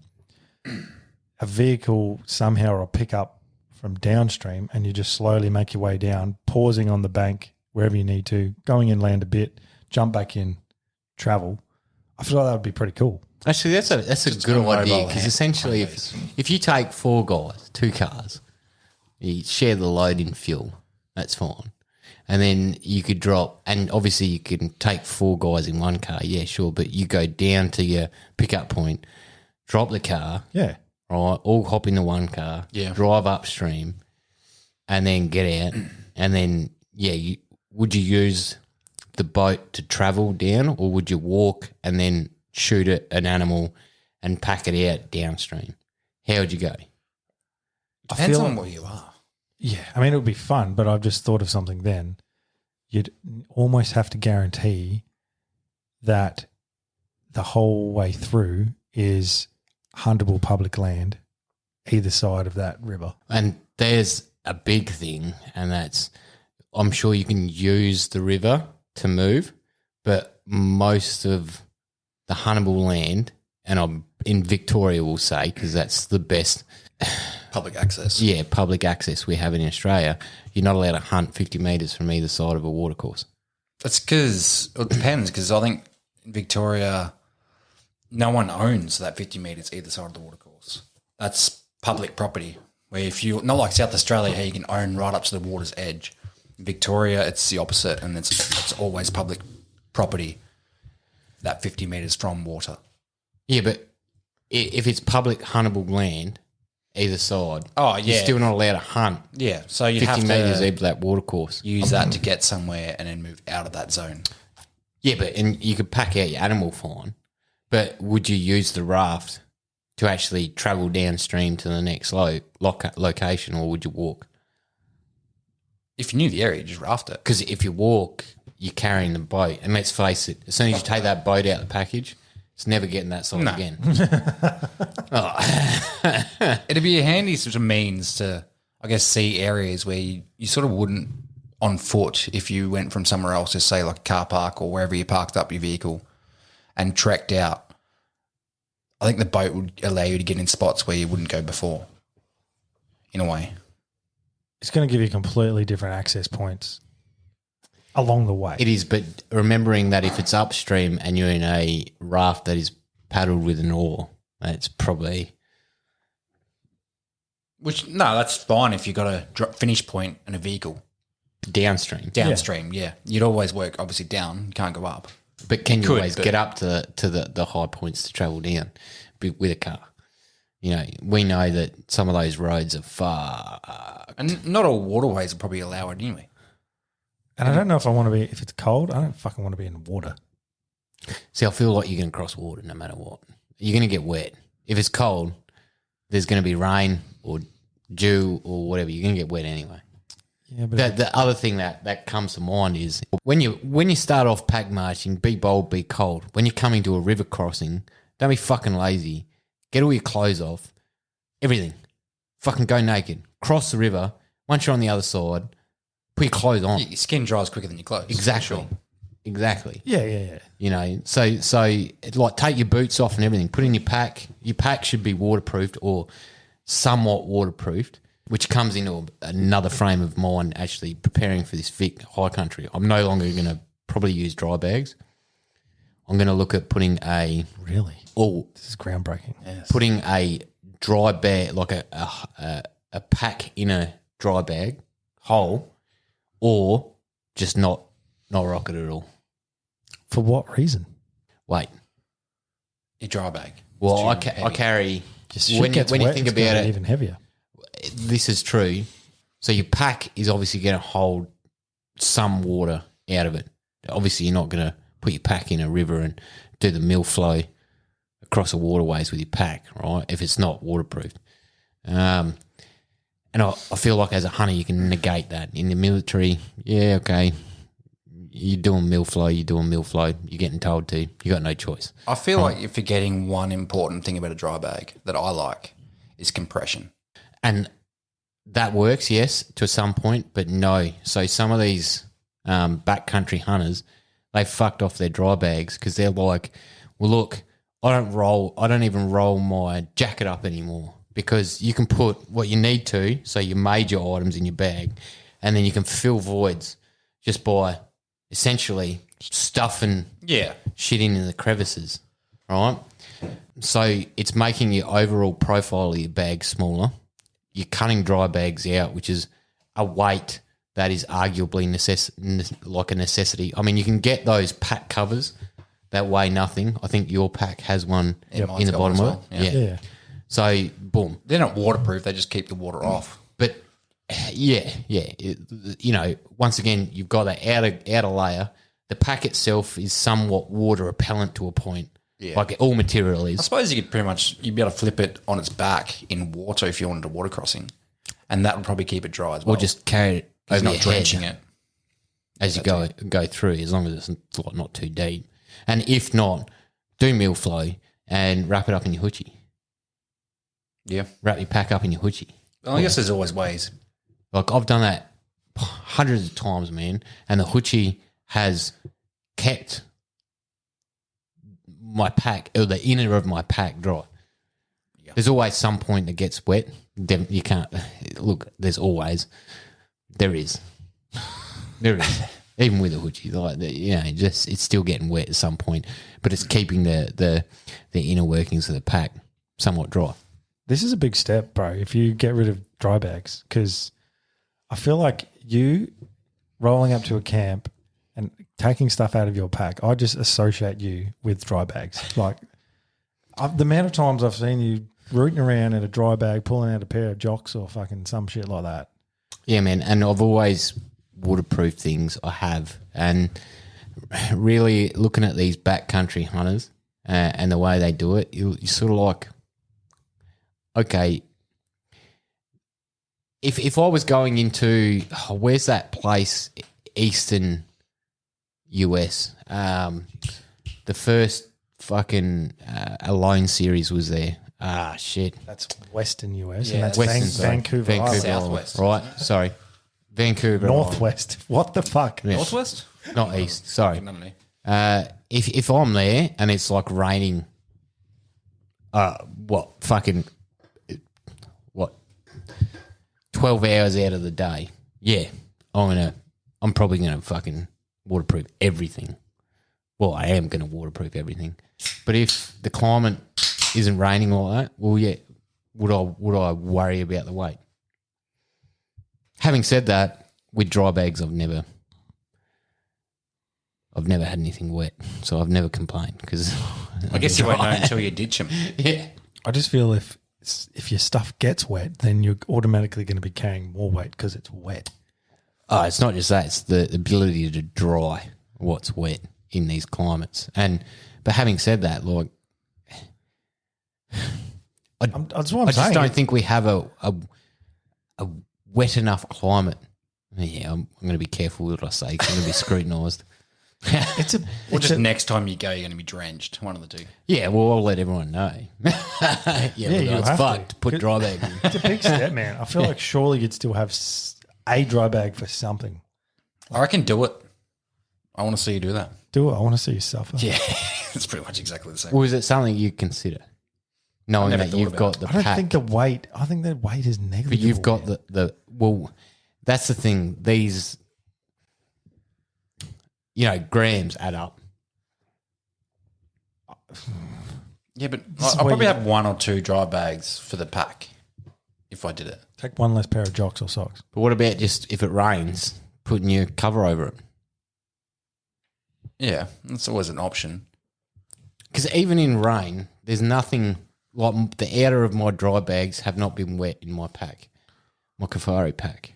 B: a vehicle somehow or a pickup from downstream, and you just slowly make your way down, pausing on the bank wherever you need to, going inland a bit, jump back in, travel. I feel like that would be pretty cool.
A: Actually, that's a good
C: a
A: idea,
C: mobile
A: because
C: hand-
A: essentially
C: handbags.
A: if you take 4 guys, 2 cars, you share the load in fuel, that's fine. And then you could drop, and obviously you can take 4 guys in 1 car, yeah, sure, but you go down to your pickup point, drop the car,
B: Yeah.
A: right, all hop into 1 car,
C: Yeah.
A: drive upstream, and then get out. And then, would you use the boat to travel down, or would you walk and then shoot an animal and pack it out downstream? How would you go?
C: Depends
B: feel
C: on
B: like-
C: where you are.
B: Yeah, I mean, it would be fun, but I've just thought of something then. You'd almost have to guarantee that the whole way through is huntable public land either side of that river.
A: And there's a big thing, and that's, I'm sure you can use the river to move, but most of the huntable land, and I'm in Victoria, we'll say, because that's the best
C: Public access.
A: public access we have in Australia, you're not allowed to hunt 50 metres from either side of a watercourse.
C: That's because it depends. Because I think in Victoria, no one owns that 50 metres either side of the watercourse. That's public property. Where if you not like South Australia, how you can own right up to the water's edge. In Victoria, it's the opposite, and it's always public property. That 50 metres from water.
A: Yeah, but if it's public huntable land, either side,
C: Oh,
A: you're
C: yeah.
A: still not allowed to hunt
C: Yeah, so you
A: 50
C: have
A: metres
C: to
A: of that watercourse.
C: use that to get somewhere and then move out of that zone.
A: Yeah, and you could pack out your animal fine, but would you use the raft to actually travel downstream to the next location, or would you walk?
C: If you knew the area, you just raft it.
A: Because if you walk, you're carrying the boat, and let's face it, as soon as you take that boat out of the package, it's never getting that side
C: No.
A: again.
C: It'd be a handy sort of means to, I guess, see areas where you sort of wouldn't on foot if you went from somewhere else, just say like a car park or wherever you parked up your vehicle and trekked out. I think the boat would allow you to get in spots where you wouldn't go before, in a way.
B: It's going to give you completely different access points along the way.
A: It is, but remembering that if it's upstream and you're in a raft that is paddled with an oar, that's probably...
C: Which, no, that's fine if you've got a finish point and a vehicle.
A: downstream.
C: Downstream, yeah. You'd always work obviously down. You can't go up.
A: But can you
C: could,
A: always
C: but-
A: get up to the high points to travel down with a car? You know, we know that some of those roads are far.
C: And not all waterways will probably allow it anyway.
B: And I don't know if if it's cold, I don't fucking want to be in water.
A: See, I feel like you're going to cross water no matter what. You're going to get wet. If it's cold, there's going to be rain or dew or whatever. You're going to get wet anyway.
B: Yeah, but
A: The other thing that comes to mind is when you start off pack marching, be bold, be cold. When you're coming to a river crossing, don't be fucking lazy. Get all your clothes off, everything. Fucking go naked. Cross the river. Once you're on the other side, put your clothes on.
C: Your skin dries quicker than your clothes.
A: Exactly.
C: Sure.
A: Exactly.
B: yeah.
A: You know, so like take your boots off and everything. Put in your pack. Your pack should be waterproofed or somewhat waterproofed, which comes into another frame of mind actually preparing for this Vic high country. I'm no longer going to probably use dry bags. I'm going to look at putting
B: Really? This is groundbreaking.
C: Yes.
A: putting a dry bag, like a pack in a dry bag hole, or just not rock it at all.
B: For what reason?
A: Wait.
C: Your dry bag.
A: Well, I
C: It's too heavy.
A: carry
B: Just shit
A: when
B: gets
A: you
B: wet,
A: think
B: it's gonna
A: about
B: be
A: it.
B: even heavier.
A: This is true. So your pack is obviously going to hold some water out of it. Obviously, you're not going to put your pack in a river and do the mill flow across the waterways with your pack, right? If it's not waterproofed. And I feel like as a hunter, you can negate that. In the military, yeah, okay, you're doing mill flow, you're getting told to. You got no choice.
C: I feel like you're forgetting one important thing about a dry bag that I like is compression.
A: And that works, yes, to some point, but no. So some of these backcountry hunters, they fucked off their dry bags because they're like, well, look, I don't even roll my jacket up anymore because you can put what you need to, so your major items in your bag, and then you can fill voids just by essentially stuffing shit in the crevices, right? So it's making your overall profile of your bag smaller. You're cutting dry bags out, which is a weight that is arguably like a necessity. I mean, you can get those pack covers that weigh nothing. I think your pack has one
C: mine's
A: in the
C: got one
A: bottom
C: as
A: of it.
C: well.
B: Yeah.
A: So, boom.
C: They're not waterproof. They just keep the water off.
A: But, yeah. You know, once again, you've got that outer layer. The pack itself is somewhat water repellent to a point.
C: Yeah.
A: Like all material
C: I
A: is.
C: suppose you could you'd be able to flip it on its back in water if you wanted a water crossing. And that would probably keep it dry as well.
A: Or just carry it
C: It's
A: over
C: not
A: your
C: drenching
A: head
C: it.
A: as you go through, as long as it's like not too deep. And if not, do mill flow and wrap it up in your hutchie.
C: Yeah.
A: Wrap your pack up in your hutchie.
C: Well, I guess there's always ways.
A: Like I've done that hundreds of times, man, and the hutchie has kept my pack or the inner of my pack dry.
C: Yeah.
A: There's always some point that gets wet. You can't look. There is even with a hutchie, like just it's still getting wet at some point, but it's keeping the inner workings of the pack somewhat dry.
B: This is a big step, bro, if you get rid of dry bags, because I feel like you rolling up to a camp and taking stuff out of your pack, I just associate you with dry bags. Like the amount of times I've seen you rooting around in a dry bag, pulling out a pair of jocks or fucking some shit like that.
A: Yeah, man, and I've always waterproofed things. I have, and really looking at these backcountry hunters and the way they do it, you sort of like, okay, if I was going into where's that place, eastern US, the first fucking Alone series was there. Ah, shit.
B: That's Western US,
C: Yeah,
B: and that's
A: Western, sorry.
B: Vancouver Island.
C: Southwest.
A: Right, sorry. Vancouver.
B: Northwest. What the fuck?
A: Yeah.
C: Northwest?
A: Not east, sorry.
C: No, no, no.
A: If I'm there and it's like raining, 12 hours out of the day, yeah, I'm probably gonna fucking waterproof everything. Well, I am gonna waterproof everything. But if the climate isn't raining like that, well, yeah, would I worry about the weight? Having said that, with dry bags, I've never had anything wet, so I've never complained because
C: I guess you won't know until you ditch them.
A: Yeah.
B: I just feel if your stuff gets wet, then you're automatically going to be carrying more weight because it's wet.
A: Oh, it's not just that; it's the ability to dry what's wet in these climates. But having said that, like,
B: That's what I'm
A: I
B: saying.
A: just don't think we have a wet enough climate. Yeah, I'm going to be careful with what I say. It's going to be scrutinised.
C: Or just next time you go, you're going to be drenched. One of the two.
A: Yeah, well, I'll let everyone know. yeah,
B: you
A: it's
B: have
A: fucked.
B: to.
A: Put dry bags in.
B: It's a big step, man. I feel like surely you'd still have a dry bag for something.
C: I reckon do it. I want to see you do that.
B: Do it. I want to see you suffer.
C: Yeah, it's pretty much exactly the same.
A: Or is it something you consider? Knowing
C: never
A: that
C: thought
A: you've
C: about
A: got the
B: I don't
A: pack.
B: think the weight. I think the weight is negligible.
A: But you've got
B: man.
A: well, that's the thing. These, grams add up.
C: Yeah, but
B: This is
C: I'll
B: where
C: probably
B: you-
C: have 1 or 2 dry bags for the pack if I did it.
B: Take one less pair of jocks or socks.
A: But what about just if it rains, putting your cover over it?
C: Yeah, that's always an option.
A: Because even in rain, there's nothing like the outer of my dry bags have not been wet in my pack, my Kafari pack.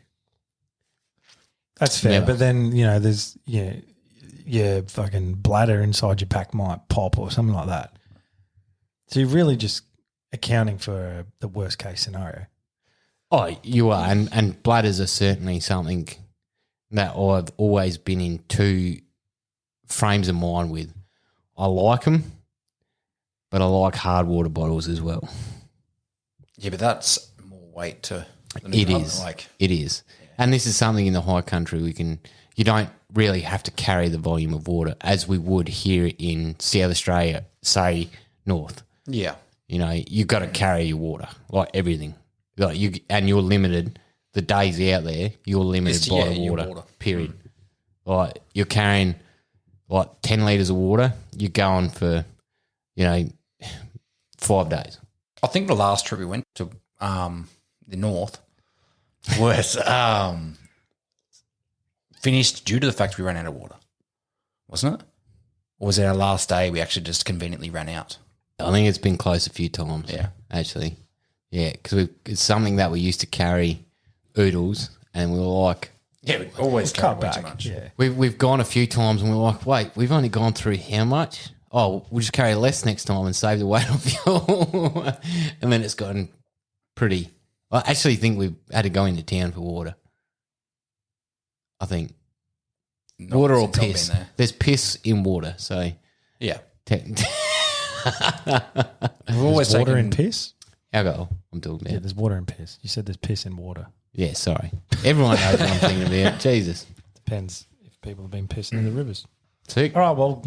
B: That's fair.
A: Never.
B: But then, there's your fucking bladder inside your pack might pop or something like that. So you're really just accounting for the worst case scenario.
A: Oh, you are, and bladders are certainly something that I've always been in two frames of mind with. I like them, but I like hard water bottles as well.
C: Yeah, but that's more weight to.
A: It is. It is. And this is something in the high country you don't really have to carry the volume of water as we would here in South Australia, say north.
C: Yeah.
A: You've got to carry your water, like everything. And you're limited. The days out there, you're limited by the
C: your
A: water, period. Like you're carrying 10 litres of water, you're going for, 5 days.
C: I think the last trip we went to the north was finished due to the fact we ran out of water, wasn't it? Or was it our last day we actually just conveniently ran out?
A: I think it's been close a few times.
C: Yeah.
A: Actually. Yeah, because it's something that we used to carry oodles and we were like,
C: Yeah, we always
B: Cut
C: carried way too
B: back.
C: much.
B: Yeah.
A: we've gone a few times and we're like, wait, we've only gone through how much? Oh, we'll just carry less next time and save the weight on fuel. And then it's gotten pretty. I actually think we've had to go into town for water. I think.
C: Not
A: Water or
C: since I've been
A: piss.
C: there.
A: There's piss in water, so
C: Yeah.
B: We've
C: always
B: water
C: taken-
B: and piss?
A: alcohol I'm talking
B: Yeah,
A: about.
B: there's water and piss. You said there's piss in water.
A: Yeah, sorry. Everyone knows what I'm thinking about. Jesus.
B: Depends if people have been pissing in the rivers.
A: Sick.
B: All right, well,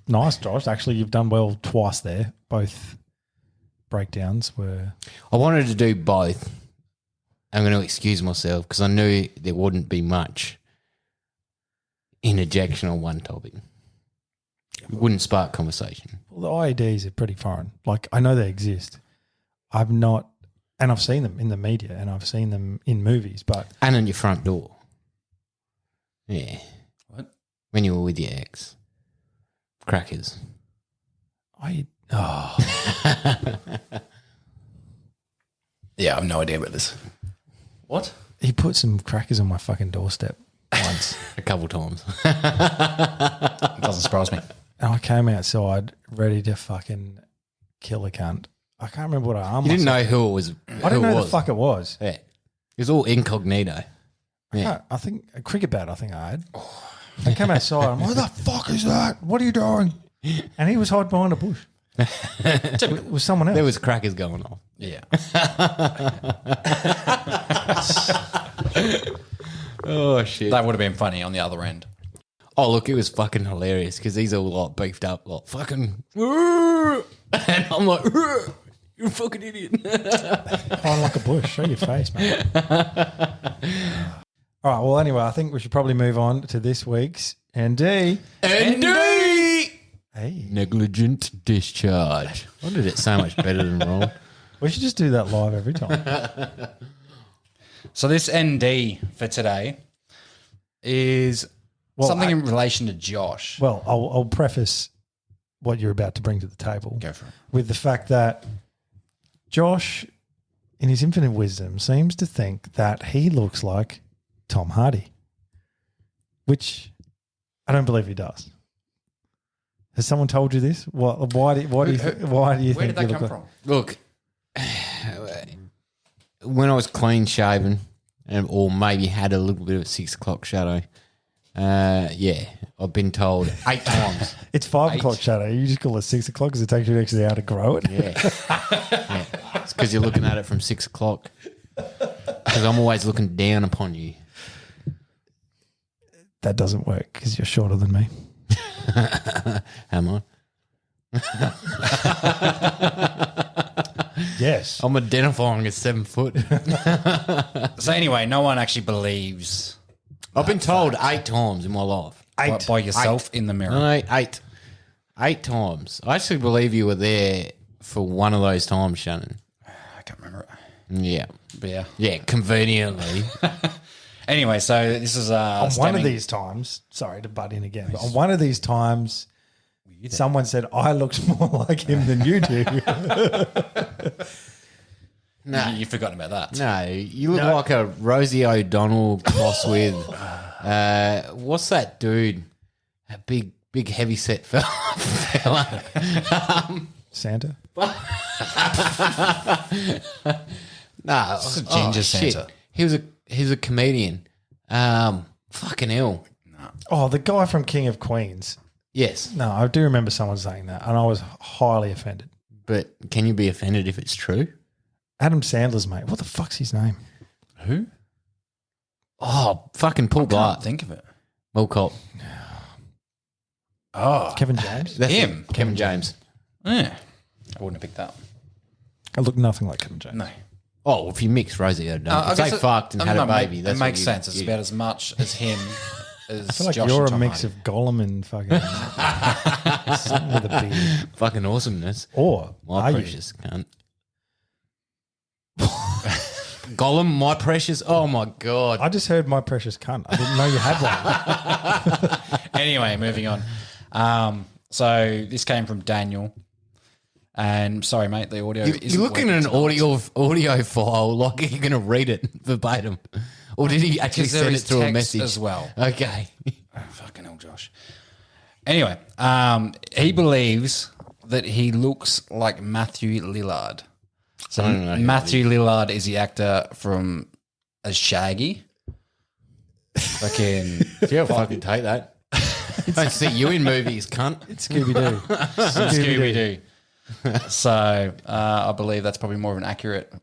B: nice, Josh. Actually, you've done well twice there. Both breakdowns were...
A: I wanted to do both. I'm going to excuse myself because I knew there wouldn't be much interjection on one topic. It wouldn't spark conversation.
B: Well, the IEDs are pretty foreign. Like, I know they exist. I've not... And I've seen them in the media and I've seen them in movies, but...
A: And on your front door. Yeah.
C: What?
A: When you were with your ex. Crackers.
C: Yeah, I have no idea about this. What?
B: He put some crackers on my fucking doorstep once.
A: A couple times.
C: It doesn't surprise me.
B: And I came outside ready to fucking kill a cunt. I can't remember what I armed
A: You didn't
B: myself.
A: know who it was.
B: I didn't know who the fuck it was.
A: Yeah. It was all incognito. Yeah.
B: I think a cricket bat. I think I had. I came outside. I'm like, what the fuck is that? What are you doing? And he was hiding behind a bush. It was someone else.
A: There was crackers going off.
C: Yeah.
A: Oh, shit.
C: That would have been funny on the other end.
A: Oh, look, it was fucking hilarious because he's all like beefed up, like fucking, and I'm like, you're a fucking idiot.
B: Hiding like a bush. Show your face, man. All right. Well, anyway, I think we should probably move on to this week's ND.
A: ND!
B: Hey,
A: Negligent discharge. Why did it so much better than wrong?
B: we should just do that live every time.
C: So this ND for today, is something in relation to Josh.
B: Well, I'll preface what you're about to bring to the table
C: Go for it.
B: with the fact that Josh, in his infinite wisdom, seems to think that he looks like Tom Hardy, which I don't believe he does. Has someone told you this? Why do you
C: Where
B: think
C: did that
B: you
C: come
B: look
C: from?
A: Look, when I was clean shaven, or maybe had a little bit of a 6 o'clock shadow, I've been told 8 times.
B: It's 5 o'clock shadow. You just call it 6 o'clock because it takes you an extra hour to grow it.
A: Yeah. It's because you're looking at it from 6 o'clock. Because I'm always looking down upon you.
B: That doesn't work because you're shorter than me.
A: Am I?
B: Yes.
A: I'm identifying as 7 foot.
C: So anyway, no one actually believes
A: I've been told 8 times in my life.
C: by yourself in the mirror.
A: No, 8. 8 times. I actually believe you were there for one of those times, Shannon.
C: I can't remember it.
A: Yeah.
C: But yeah.
A: Yeah, conveniently.
C: Anyway, so this is
B: On one of these times, sorry to butt in again, but on one of these times, someone said, I looked more like him than you do.
A: No.
C: You've forgotten about that.
A: No, you look like a Rosie O'Donnell cross with, what's that dude? A big heavy set fella.
B: Santa?
A: No,
C: It's a ginger Santa.
A: He was a comedian. Fucking hell.
B: Oh, the guy from King of Queens.
A: Yes,
B: No, I do remember someone saying that, and I was highly offended.
A: but can you be offended if it's true?
B: Adam Sandler's mate. What the fuck's his name?
C: Who?
A: Oh, fucking Paul
C: Can't
A: Blart.
C: think of it.
A: Well, cop.
C: Oh,
B: Kevin James?
A: That's
C: Him.
A: it, Kevin James.
C: yeah. I wouldn't have picked that.
B: I look nothing like Kevin James.
C: No.
A: Oh, if you mix Rosie O'Donnell,
C: I
A: if they
C: guess
A: fucked and had a baby,
C: It
A: that's
C: makes
A: what
C: sense. It's
A: you-
C: about as much as him as
B: I feel like
C: Josh
B: you're
C: and
B: a
C: Tom
B: mix
C: Hardy.
B: of Gollum and fucking something with a beard.
A: fucking awesomeness.
B: Or
A: My
B: are you?
A: precious cunt. Gollum, my precious. Oh my god.
B: I just heard my precious cunt. I didn't know you had one.
C: Anyway, moving on. So this came from Daniel. And sorry, mate, the audio isn't
A: You're looking at an
C: working
A: audio file like you're going to read it verbatim. Or did he actually
C: Because there
A: send it
C: is
A: through a
C: text
A: message?
C: as well.
A: Okay.
C: Oh, fucking hell, Josh. Anyway, he believes that he looks like Matthew Lillard. So
A: don't know who
C: Matthew Lillard is the actor from as Shaggy. Fucking
A: Yeah, fucking take that. Don't see you in movies, cunt.
B: Scooby-Doo.
C: Scooby-Doo. So I believe that's probably more of an accurate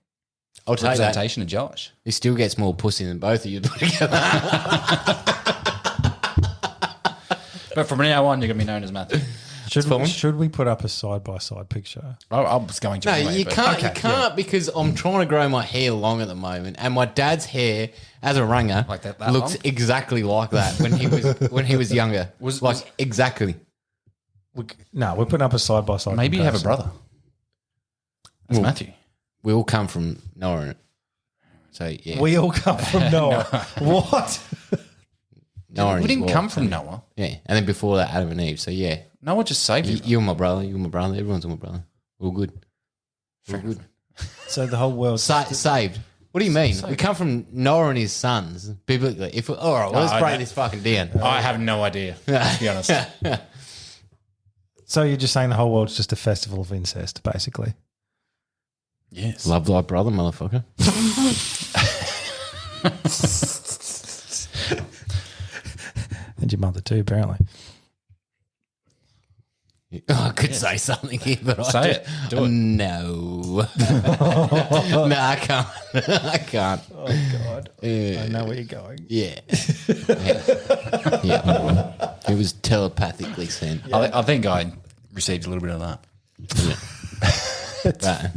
A: I'll take that.
C: representation of Josh.
A: He still gets more pussy than both of you put together.
C: But from now on, you're going to be known as Matthew.
B: Should we put up a side-by-side picture?
C: I was going to.
A: No,
C: anyway,
A: you
C: but-
A: can't.
B: Okay,
A: you can't because I'm trying to grow my hair long at the moment, and my dad's hair as a runger
C: Like that
A: looks
C: long?
A: exactly like that when he was younger.
C: Was-
A: exactly.
B: No, we're putting up a side-by-side
C: Maybe you have a
B: comparison.
C: brother. That's Matthew.
A: We all come from Noah. So yeah,
B: We all come from Noah. What?
A: Noah and
C: We
A: his
C: didn't
A: wife,
C: come from
A: so-
C: Noah.
A: Yeah, and then before that, Adam and Eve. So yeah,
C: Noah just saved you.
A: you're my brother. You're my brother. Everyone's my brother. All good. All good.
B: So the whole world.
A: Saved. What do you mean? We come from Noah and his sons biblically. All right, well, let's
C: I
A: break
C: know.
A: this fucking down.
C: I have no idea, to be honest.
B: So you're just saying the whole world's just a festival of incest, basically.
C: Yes.
A: Love thy brother, motherfucker.
B: And your mother too, apparently.
A: I could say something here, but
C: Say it. Do it.
A: No. No, I can't. I can't.
B: Oh, God.
A: Yeah.
B: I know where you're going.
A: Yeah. Yeah. It was telepathically sent.
C: I think I received a little bit of that.
A: But,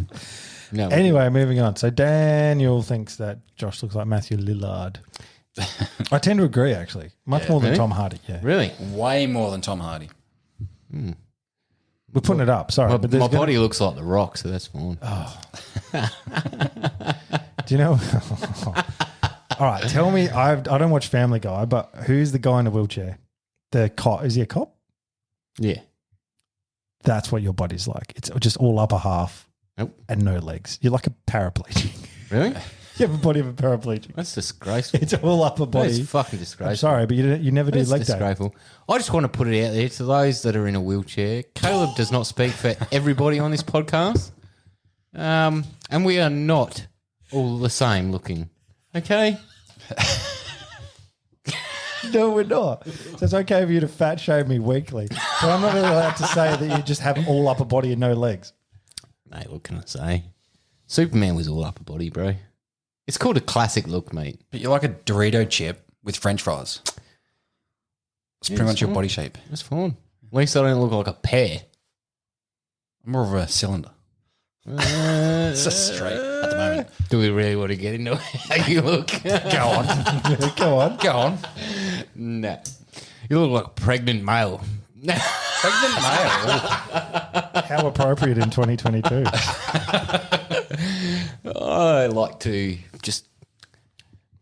A: no.
B: Anyway, moving on. So Daniel thinks that Josh looks like Matthew Lillard. I tend to agree, actually. Much more than
A: really?
B: Tom Hardy, yeah.
A: Really?
C: Way more than Tom Hardy.
B: We're putting it up, sorry. but there's
A: My
B: gonna-
A: body looks like The Rock, so that's fine.
B: Do you know? All right, tell me. I don't watch Family Guy, but who's the guy in the wheelchair? The cop. Is he a cop?
A: Yeah.
B: That's what your body's like. It's just all upper half and no legs. You're like a paraplegic.
A: Really?
B: You have a body of a paraplegic.
A: That's disgraceful.
B: It's all upper body.
A: That's fucking disgraceful.
B: I'm sorry, but you never do
A: That's
B: leg day.
A: disgraceful. I just want to put it out there to those that are in a wheelchair. Caleb does not speak for everybody on this podcast. And we are not all the same looking. Okay?
B: No, we're not. So it's okay for you to fat shame me weekly. But I'm not really allowed to say that you just have all upper body and no legs.
A: Mate, what can I say? Superman was all upper body, bro. It's called a classic look, mate.
C: But you're like a Dorito chip with French fries. It's pretty much your body shape.
A: That's fine. At least I don't look like a pear.
C: I'm more of a cylinder. It's just straight at the moment.
A: Do we really want to get into how you look?
C: Go on.
B: Go on.
C: Go on.
A: No. You look like a pregnant male.
C: Pregnant male.
B: How appropriate in 2022.
A: I like to just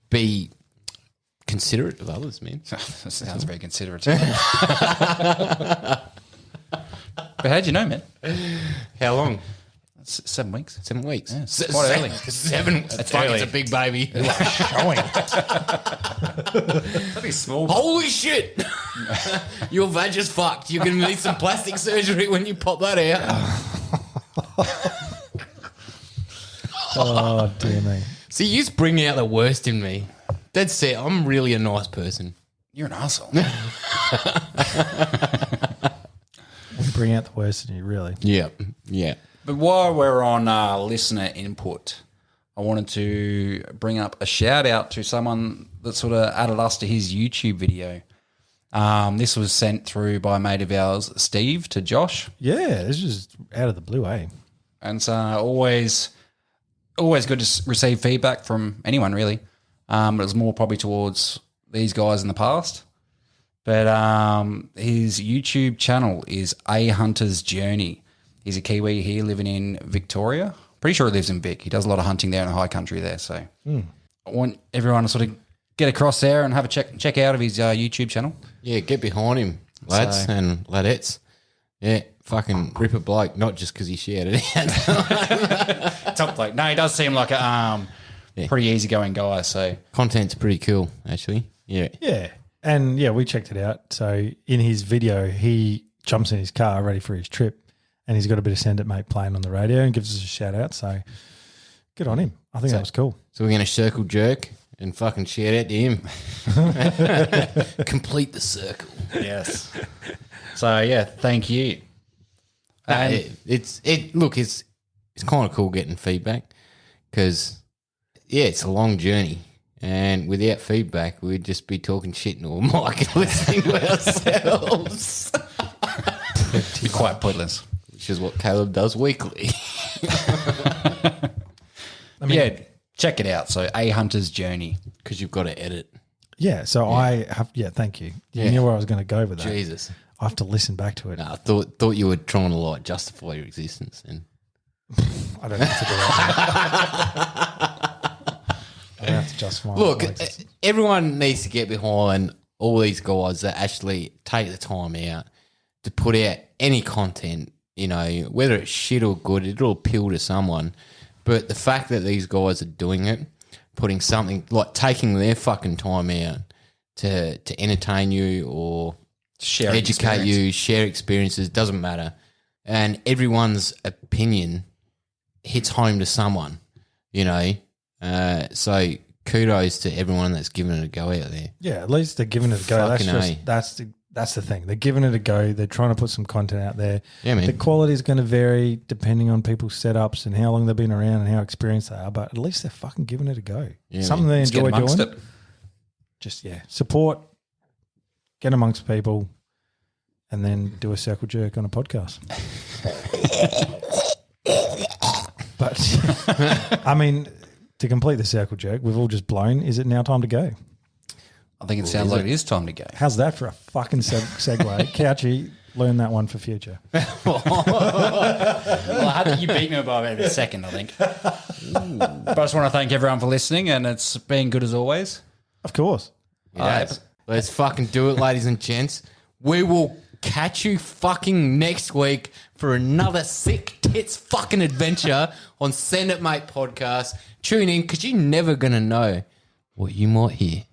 A: be considerate of others, man.
C: That sounds very considerate. But how'd you know, man?
A: How long?
C: 7 weeks.
A: 7 weeks.
C: Yeah, it's quite early.
A: 7. It's
C: early.
A: It's a big baby.
B: Showing.
C: That'd be small.
A: Holy shit! Your vag is fucked. You're going to need some plastic surgery when you pop that out.
B: Oh, dear me.
A: See, you just bring out the worst in me. That's it. I'm really a nice person.
C: You're an asshole.
B: We bring out the worst in you, really.
A: Yeah. Yeah.
C: But while we're on listener input, I wanted to bring up a shout out to someone that sort of added us to his YouTube video. This was sent through by a mate of ours, Steve, to Josh.
B: Yeah, this is out of the blue, eh?
C: And so always good to receive feedback from anyone, really. But it was more probably towards these guys in the past. But his YouTube channel is A Hunter's Journey. He's a Kiwi here living in Victoria. Pretty sure he lives in Vic. He does a lot of hunting there in the high country there. So I want everyone to sort of get across there and have a check out of his YouTube channel.
A: Yeah, get behind him, lads and ladettes. Yeah, fucking rip a bloke, not just because he shared it out.
C: Top bloke. No, he does seem like a pretty easygoing guy. So
A: Content's pretty cool, actually. Yeah.
B: Yeah. And, yeah, we checked it out. So in his video, he jumps in his car ready for his trip and he's got a bit of Send It Mate playing on the radio and gives us a shout out. So good on him. I think that was cool.
A: So we're going to circle jerk and fucking shout out to him. Complete the circle.
C: yes. So yeah, thank you. And
A: It's kind of cool getting feedback because, yeah, it's a long journey. And without feedback, we'd just be talking shit into a mic and listening to ourselves.
C: be quite pointless.
A: Which is what Caleb does weekly.
C: Yeah, check it out. So A Hunter's Journey.
A: Because you've got to edit.
B: Yeah. So I have, thank you. You knew where I was going to go with that.
A: Jesus.
B: I have to listen back to it.
A: No, I thought you were trying to like justify your existence. And
B: I don't have to do that. I don't have to justify
A: look,
B: my existence.
A: everyone needs to get behind all these guys that actually take the time out to put out any content, you know, whether it's shit or good, it'll appeal to someone. But the fact that these guys are doing it, putting something, like taking their fucking time out to entertain you or
C: Share
A: educate
C: experience.
A: you, share experiences, doesn't matter. And everyone's opinion hits home to someone, you know. So kudos to everyone that's given it a go out there.
B: Yeah, at least they're giving it a go.
A: Fucking
B: That's the thing. They're giving it a go. They're trying to put some content out there.
A: Yeah, man.
B: The quality is going to vary depending on people's setups and how long they've been around and how experienced they are. But at least they're fucking giving it a go.
A: Yeah,
B: Something they
C: Let's get
B: enjoy
C: amongst
B: doing.
C: it.
B: Just support, get amongst people, and then do a circle jerk on a podcast. But I mean, to complete the circle jerk, we've all just blown. Is it now time to go?
C: I think it sounds like it is time to go.
B: How's that for a fucking segue? Couchy, Learn that one for future.
C: Well, I think you beat me by about a second, I think. But I just want to thank everyone for listening, and it's been good as always.
B: Of course.
A: Yes. Let's fucking do it, ladies and gents. We will catch you fucking next week for another sick tits fucking adventure on Send It Mate podcast. Tune in because you're never going to know what you might hear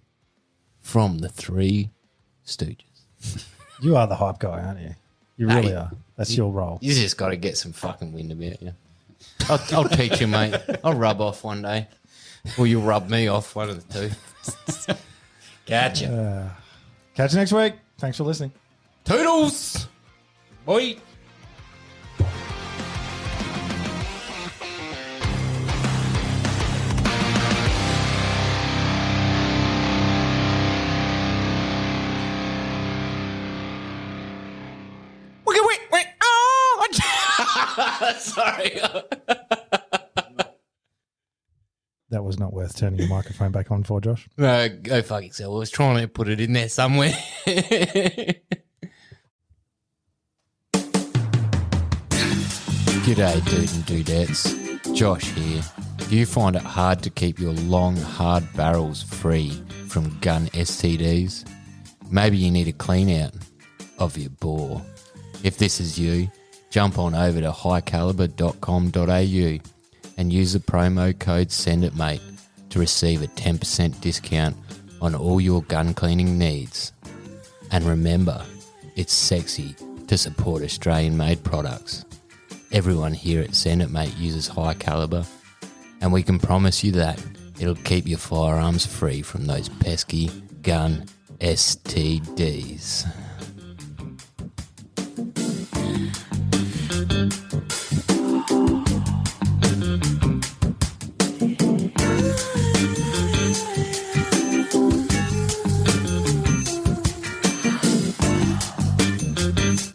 A: from the Three Stooges.
B: You are the hype guy, aren't you? You really
A: Hey,
B: are. That's your role.
A: You just got to get some fucking wind about you. I'll teach you, mate. I'll rub off one day. Or you'll rub me off, one of the two.
C: Gotcha.
B: Catch you next week. Thanks for listening.
A: Toodles!
C: Boy.
A: Wait. Oh! Sorry.
B: That was not worth turning your microphone back on for, Josh.
A: No, go fuck yourself. I was trying to put it in there somewhere. G'day, dude and dudettes. Josh here. Do you find it hard to keep your long, hard barrels free from gun STDs? Maybe you need a clean out of your bore. If this is you, jump on over to highcaliber.com.au and use the promo code SENDITMATE to receive a 10% discount on all your gun cleaning needs. And remember, it's sexy to support Australian-made products. Everyone here at Send It Mate uses High Caliber, and we can promise you that it'll keep your firearms free from those pesky gun STDs.